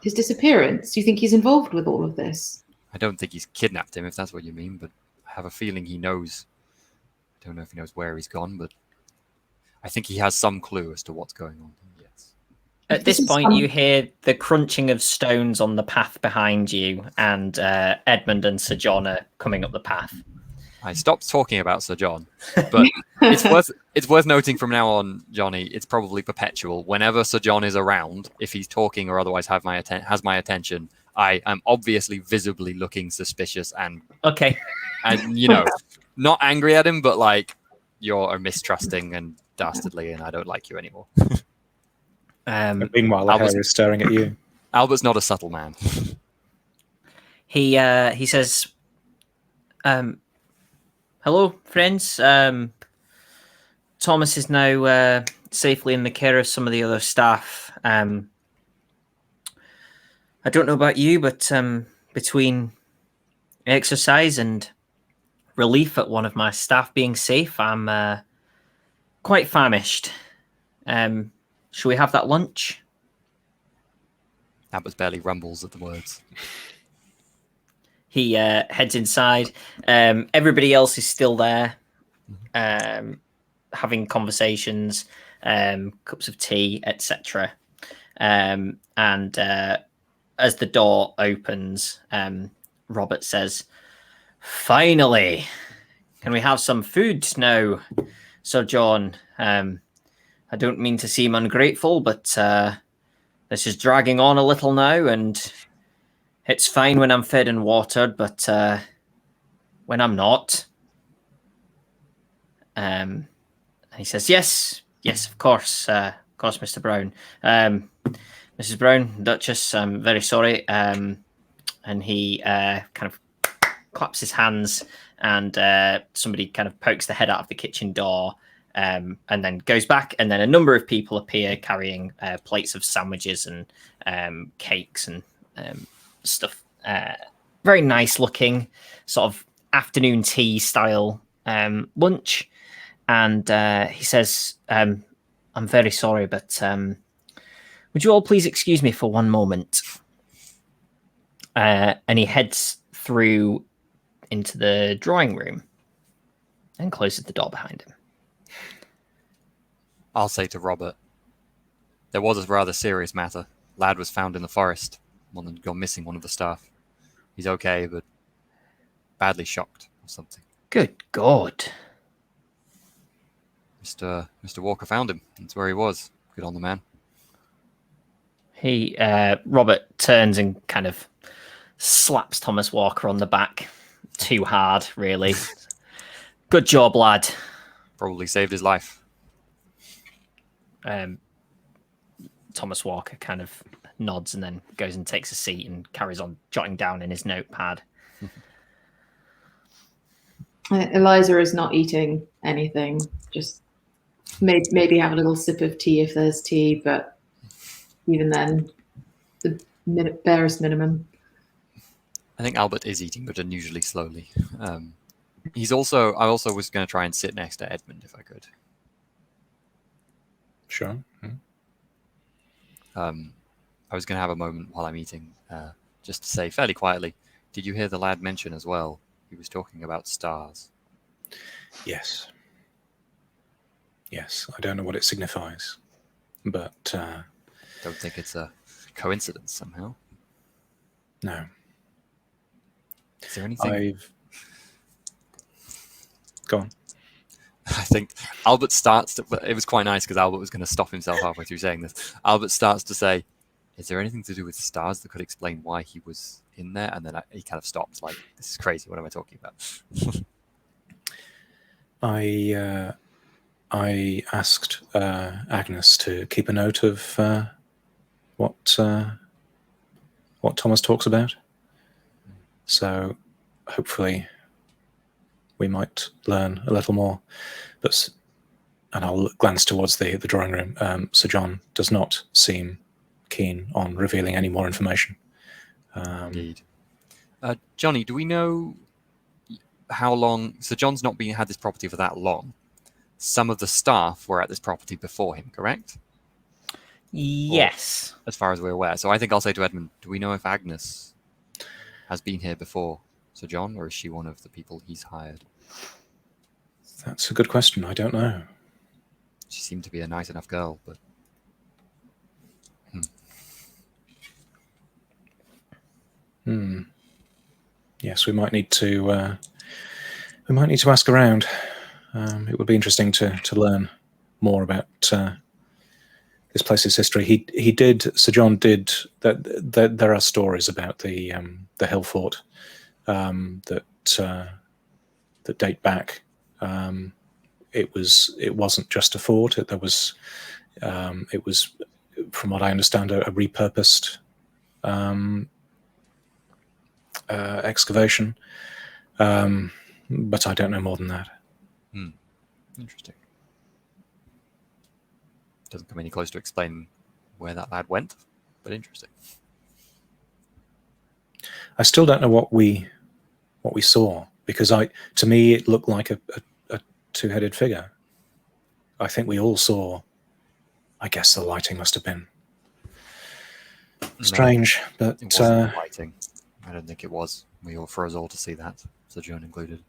his disappearance? You think he's involved with all of this? I don't think he's kidnapped him, if that's what you mean, but I have a feeling he knows. I don't know if he knows where he's gone, but I think he has some clue as to what's going on. Yes. At this point, you hear the crunching of stones on the path behind you, and Edmund and Sir John are coming up the path. I stopped talking about Sir John, but it's worth noting from now on, Johnny, it's probably perpetual. Whenever Sir John is around, if he's talking or otherwise has my attention, I am obviously visibly looking suspicious and not angry at him, but like you're mistrusting and dastardly, and I don't like you anymore. Meanwhile, the hair is staring at you. Albert's not a subtle man. He says, "Hello, friends. Thomas is now safely in the care of some of the other staff. I don't know about you, but between exercise and relief at one of my staff being safe, I'm quite famished. Shall we have that lunch?" Albert barely rumbles at the words. He heads inside. Everybody else is still there, having conversations, cups of tea, etc. And as the door opens, Robert says, "Finally, can we have some food now, Sir John? I don't mean to seem ungrateful, but this is dragging on a little now, and it's fine when I'm fed and watered, but when I'm not." He says, yes, of course, Mr. Brown. Mrs. Brown, Duchess, I'm very sorry. And he kind of claps his hands, and somebody kind of pokes the head out of the kitchen door, and then goes back, and then a number of people appear carrying plates of sandwiches and cakes and stuff. Very nice looking, sort of afternoon tea style lunch. And he says, I'm very sorry, but would you all please excuse me for one moment? And he heads through into the drawing room and closes the door behind him. I'll say to Robert, there was a rather serious matter. Lad was found in the forest. One had gone missing, one of the staff. He's okay, but badly shocked or something. Good God. Mr. Walker found him. That's where he was. Good on the man. Robert turns and kind of slaps Thomas Walker on the back. Too hard, really. Good job, lad. Probably saved his life. Thomas Walker kind of nods and then goes and takes a seat and carries on jotting down in his notepad. Eliza is not eating anything. Just maybe have a little sip of tea if there's tea, but even then, the barest minimum. I think Albert is eating, but unusually slowly. I also was going to try and sit next to Edmund if I could. Sure. I was going to have a moment while I'm eating, just to say fairly quietly, did you hear the lad mention as well? He was talking about stars. Yes. I don't know what it signifies, but Don't think it's a coincidence somehow. No. Is there anything? Go on. I think Albert starts to... It was quite nice because Albert was going to stop himself halfway through saying this. Albert starts to say, is there anything to do with stars that could explain why he was in there? And then he kind of stops, like, this is crazy. What am I talking about? I asked Agnes to keep a note of what Thomas talks about. So hopefully we might learn a little more. And I'll glance towards the drawing room. Sir John does not seem keen on revealing any more information. Indeed. Jonny, do we know how long? So John's not had this property for that long. Some of the staff were at this property before him, correct? Yes. Or, as far as we're aware. So I think I'll say to Edmund, do we know if Agnes has been here before Sir John, or is she one of the people he's hired? That's a good question. I don't know. She seemed to be a nice enough girl, but... Yes, we might need to ask around. It would be interesting to learn more about this place's history. Sir John did that. There are stories about the hill fort that date back. It wasn't just a fort. It was, from what I understand, a repurposed excavation. But I don't know more than that. Interesting. Doesn't come any close to explain where that lad went, but interesting. I still don't know what we saw, because to me it looked like a two-headed figure. I think we all saw. I guess the lighting must have been strange, but it wasn't lighting. I don't think it was. For us all to see that, Sir John included.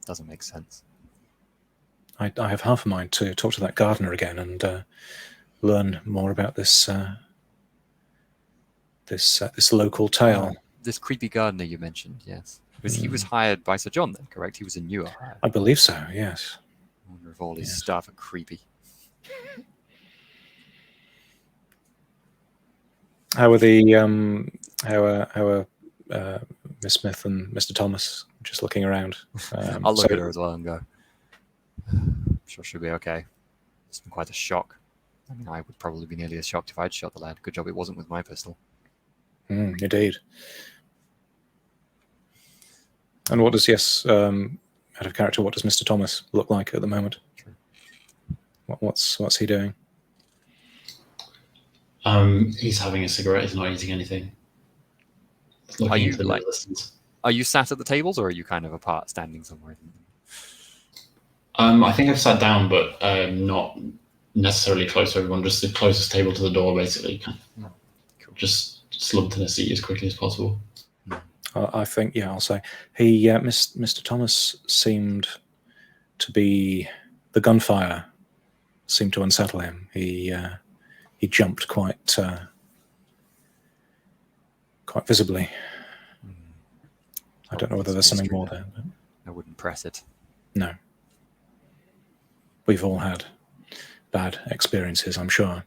Doesn't make sense. I have half a mind to talk to that gardener again and learn more about this local tale. This creepy gardener you mentioned, yes. He was hired by Sir John then, correct? He was a newer hire. I believe so, yes. I wonder if all his staff are creepy. How are Miss Smith and Mr. Thomas just looking around? I'll look at her as well and go, I'm sure she'll be okay. It's been quite a shock. I mean, I would probably be nearly as shocked if I'd shot the lad. Good job it wasn't with my pistol. Indeed. And what does, out of character, what does Mr. Thomas look like at the moment? True. What's he doing? He's having a cigarette. He's not eating anything. Looking into the listens. Are you sat at the tables, or are you kind of apart, standing somewhere? I think I've sat down, but not necessarily close to everyone. Just the closest table to the door, basically. Cool. Just slumped in a seat as quickly as possible. I think, I'll say Mr. Thomas seemed to be, the gunfire seemed to unsettle him. He jumped quite visibly. I don't know whether there's something more there. But I wouldn't press it. No. We've all had bad experiences, I'm sure.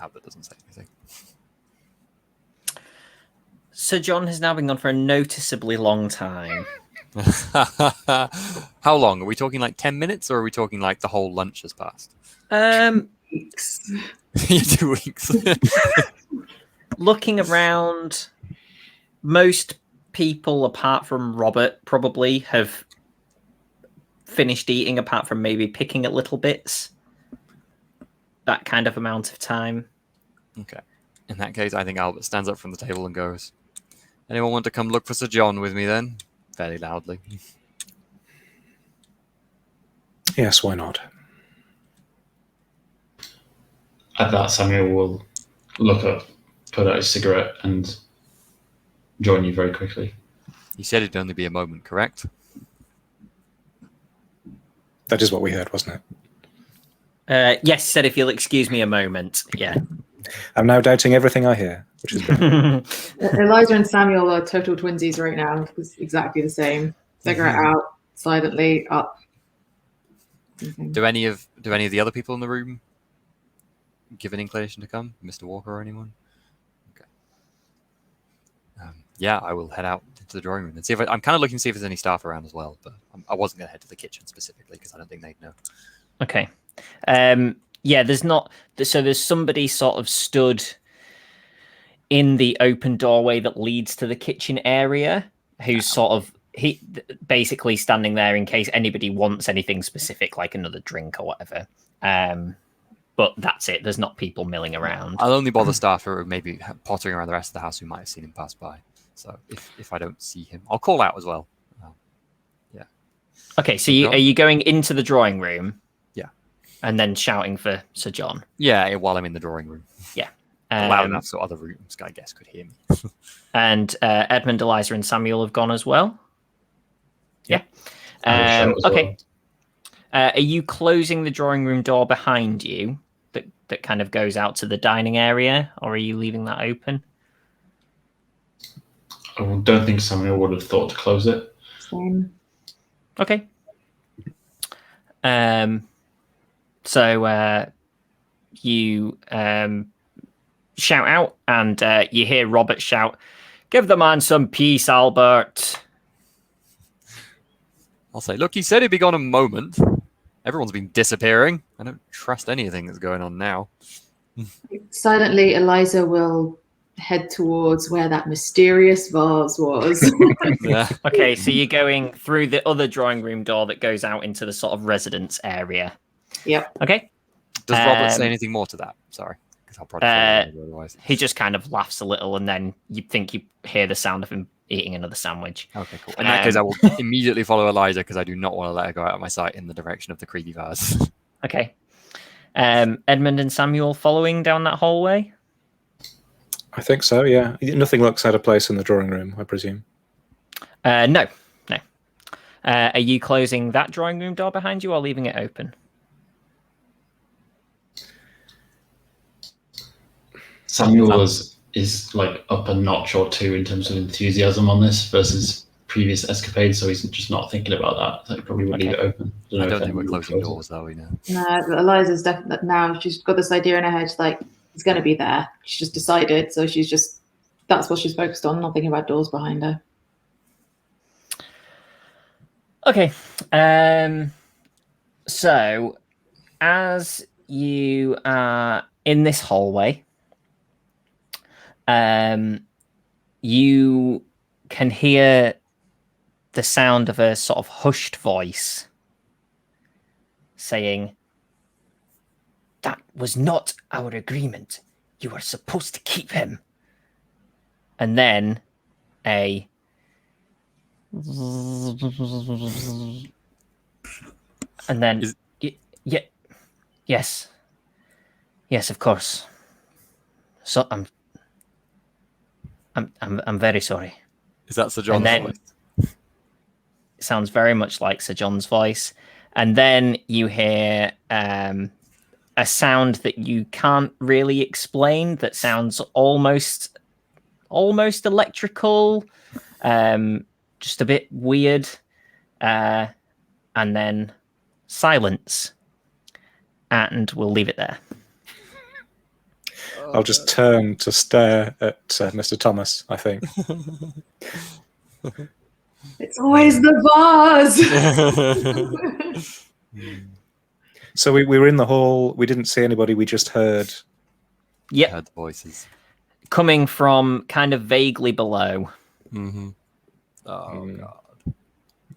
Albert doesn't say anything. Sir John has now been gone for a noticeably long time. How long? Are we talking like 10 minutes, or are we talking like the whole lunch has passed? Weeks. 2 weeks. Looking around, most people, apart from Robert, probably have finished eating, apart from maybe picking at little bits. That kind of amount of time. Okay. In that case, I think Albert stands up from the table and goes, anyone want to come look for Sir John with me then? Fairly loudly. Yes, why not? At that, Samuel will look up, put out his cigarette, and join you very quickly. You said it'd only be a moment, correct? That is what we heard, wasn't it? Yes, he said if you'll excuse me a moment. Yeah. I'm now doubting everything I hear, which is brilliant. Elijah and Samuel are total twinsies right now. It's exactly the same. Cigarette out, silently up. Do any of the other people in the room give an inclination to come? Mr. Walker or anyone? Okay. Yeah, I will head out into the drawing room and see if I'm kind of looking to see if there's any staff around as well, but I wasn't going to head to the kitchen specifically because I don't think they'd know. Okay. Yeah, there's not. So there's somebody sort of stood in the open doorway that leads to the kitchen area, who's sort of basically standing there in case anybody wants anything specific, like another drink or whatever. But that's it. There's not people milling around. I'll only bother staff who are maybe pottering around the rest of the house who might have seen him pass by. So if I don't see him, I'll call out as well. Yeah. Okay, so are you going into the drawing room? Yeah. And then shouting for Sir John? Yeah, while I'm in the drawing room. Yeah. Loud enough so other rooms, I guess, could hear me. And Edmund, Eliza, and Samuel have gone as well? Yeah. Okay. Are you closing the drawing room door behind you that kind of goes out to the dining area, or are you leaving that open? I don't think Samuel would have thought to close it. Same. Okay. So you shout out, and you hear Robert shout, "Give the man some peace, Albert." I'll say, look, he said he'd be gone a moment. Everyone's been disappearing. I don't trust anything that's going on now. Silently, Eliza will head towards where that mysterious vase was. Yeah. Okay, so you're going through the other drawing room door that goes out into the sort of residence area. Yep. Okay. Does Robert say anything more to that? Sorry. Because I'll probably otherwise. He just kind of laughs a little, and then you think you hear the sound of him eating another sandwich. Okay, cool. In that case, I will immediately follow Eliza because I do not want to let her go out of my sight in the direction of the creepy vase. Okay. Edmund and Samuel following down that hallway? I think so, yeah. Nothing looks out of place in the drawing room, I presume. No. Are you closing that drawing room door behind you or leaving it open? Samuel is like up a notch or two in terms of enthusiasm on this versus previous escapades, so he's just not thinking about that. So he probably would leave it open. I don't think we're closing doors, though, you know. No, Eliza's definitely now. She's got this idea in her head, like it's going to be there. She's just decided, so that's what she's focused on, not thinking about doors behind her. Okay. So as you are in this hallway, you can hear the sound of a sort of hushed voice saying, "That was not our agreement. You were supposed to keep him." And then a and then yes, of course. So I'm very sorry. Is that Sir John's voice? It sounds very much like Sir John's voice. And then you hear a sound that you can't really explain that sounds almost electrical, just a bit weird. And then silence. And we'll leave it there. I'll just turn to stare at Mr. Thomas, I think. It's always the vase! So we were in the hall. We didn't see anybody. We just heard... Yep. Heard the voices. Coming from kind of vaguely below. Mm-hmm. Oh, God.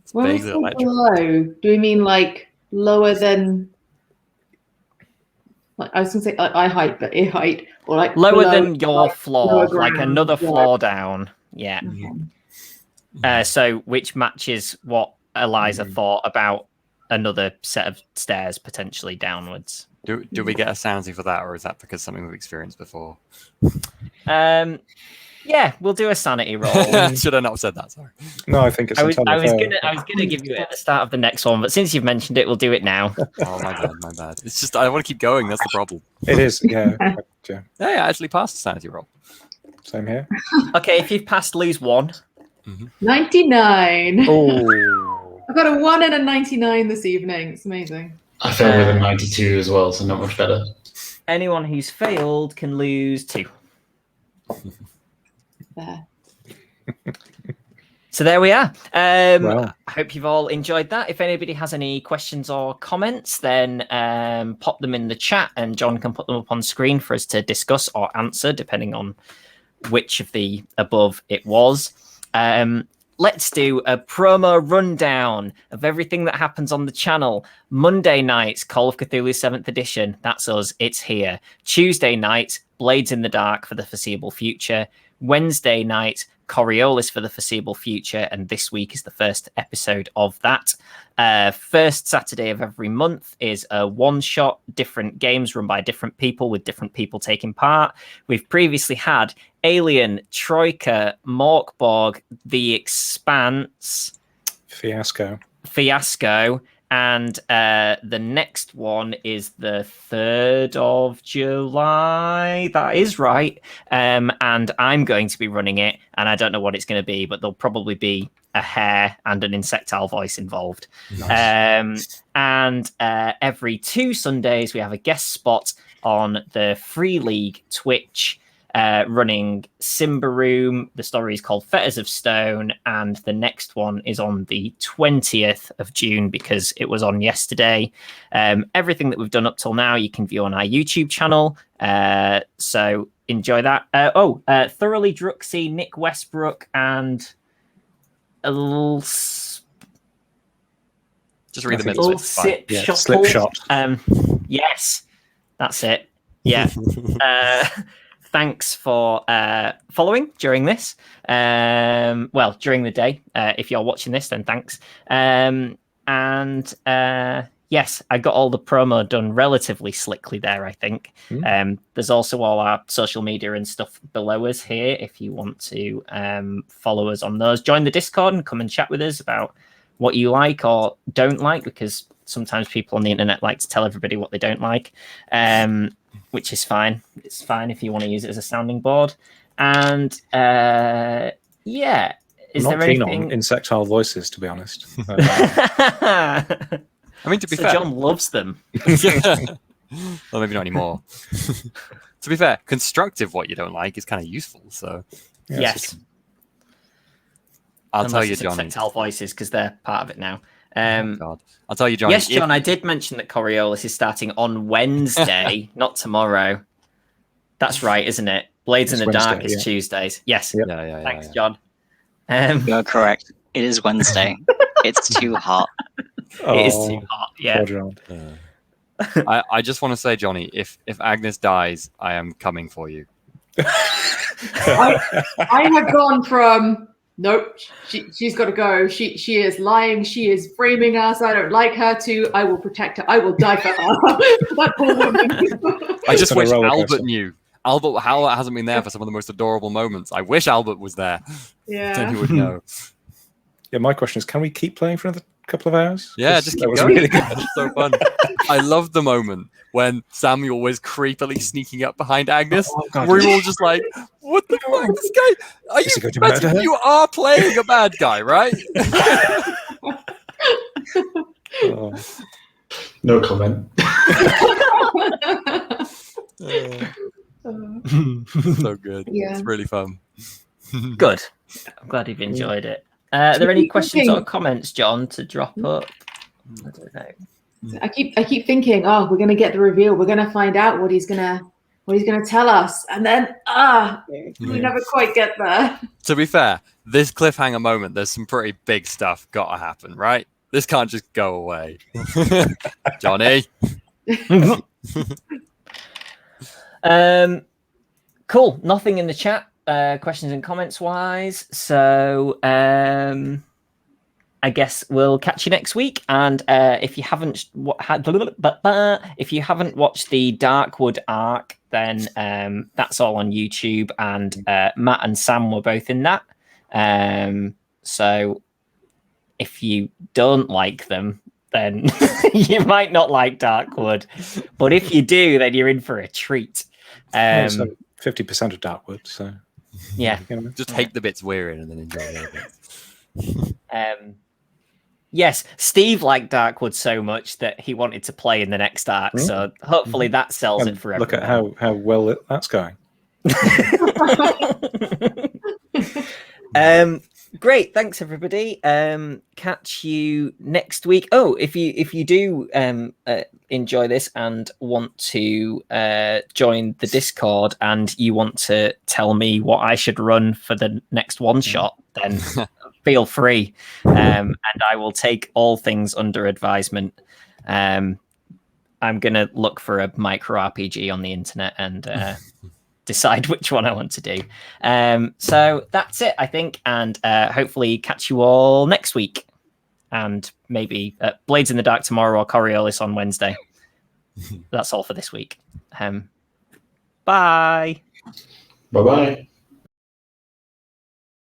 It's When we vaguely say electric. below, do we mean like lower than... Like, I was going to say like eye height, but ear height, or like Lower below, than your like, floor, lower like ground. another Yeah. floor down. Yeah. Okay. So which matches what Eliza thought about another set of stairs potentially downwards. Do we get a sanity for that, or is that because something we've experienced before? Yeah, we'll do a sanity roll. Should I not have said that? Sorry. No, I think it's I was entirely fair. gonna give you it at the start of the next one, but since you've mentioned it, we'll do it now. Oh, my bad. It's just I want to keep going. That's the problem. It is, yeah. Yeah. Hey, I actually passed the sanity roll. Same here. Okay, if you've passed, lose 1. 99. Oh. I've got a 1 and a 99 this evening. It's amazing. I fell with a 92 as well, so not much better. Anyone who's failed can lose 2. There. So there we are. Wow. I hope you've all enjoyed that. If anybody has any questions or comments, then pop them in the chat and John can put them up on screen for us to discuss or answer, depending on which of the above it was. let's do a promo rundown of everything that happens on the channel. Monday nights, Call of Cthulhu 7th edition. That's us. It's here. Tuesday nights, Blades in the Dark for the foreseeable future. Wednesday night, Coriolis for the foreseeable future, and this week is the first episode of that. First Saturday of every month is a one-shot, different games run by different people with different people taking part. We've previously had Alien, Troika, Morkborg, The Expanse, Fiasco, and the next one is the 3rd of July. That is right. And I'm going to be running it, and I don't know what it's going to be, but there'll probably be a hair and an insectile voice involved. Nice. And every 2 Sundays, we have a guest spot on the Free League Twitch, running Simba Room. The story is called Fetters of Stone, and the next one is on the 20th of June because it was on yesterday. Everything that we've done up till now you can view on our YouTube channel, so enjoy that. Thoroughly Druxy, Nick Westbrook, and a little just read the middle bit. Slipshot. Yes, that's it. Yeah. Thanks for following during this. During the day. If you're watching this, then thanks. Yes, I got all the promo done relatively slickly there, I think. There's also all our social media and stuff below us here if you want to follow us on those. Join the Discord and come and chat with us about what you like or don't like, because sometimes people on the internet like to tell everybody what they don't like. Which is fine. It's fine if you want to use it as a sounding board. And is I'm not there keen anything on insectile voices, to be honest. I mean, to be fair, John loves them. Well, maybe not anymore. To be fair, constructive what you don't like is kind of useful. So yes, I'll tell you, Jonny. Insectile voices, because they're part of it now. God. I'll tell you, Jonny. Yes, John, I did mention that Coriolis is starting on Wednesday, not tomorrow. That's right, isn't it? Blades in the Dark is Tuesdays. Yes. Yep. Thanks, John. You're correct. It is Wednesday. It's too hot. It is too hot. Yeah. I just want to say, Jonny, if Agnes dies, I am coming for you. I have gone from nope, she's got to go. She is lying. She is framing us. I don't like her. I will protect her. I will die for her. That poor woman. I just wish Albert knew. Albert Howard hasn't been there for some of the most adorable moments. I wish Albert was there. Yeah. Then he would know. Yeah, my question is, can we keep playing for another couple of hours? Yeah, just keep that was going. really good. It's so fun. I love the moment when Samuel was creepily sneaking up behind Agnes. We're all just like, what the fuck? This guy, are you going to murder her? You are playing a bad guy, right? No comment. So good. Yeah. It's really fun. Good. I'm glad you've enjoyed it. Are there any questions or comments, John, to drop up? I don't know. I keep thinking, we're gonna get the reveal. We're gonna find out what he's gonna tell us, and then we never quite get there. To be fair, this cliffhanger moment, there's some pretty big stuff gotta happen, right? This can't just go away. Jonny. Cool. Nothing in the chat. Questions and comments wise. So I guess we'll catch you next week. And if you haven't watched the Darkwood arc, then that's all on YouTube. And Matt and Sam were both in that. So if you don't like them, then you might not like Darkwood. But if you do, then you're in for a treat. 50% of Darkwood, so yeah, just take the bits we're in and then enjoy the other bits. Yes, Steve liked Darkwood so much that he wanted to play in the next arc, so hopefully that sells it for everyone. Look at how well that's going. Great, thanks everybody. Catch you next week. Oh, if you do enjoy this and want to join the Discord and you want to tell me what I should run for the next one shot, then feel free, and I will take all things under advisement. I'm gonna look for a micro RPG on the internet and decide which one I want to do. So that's it, I think, and hopefully catch you all next week, and maybe Blades in the Dark tomorrow or Coriolis on Wednesday. That's all for this week. Bye. Bye-bye.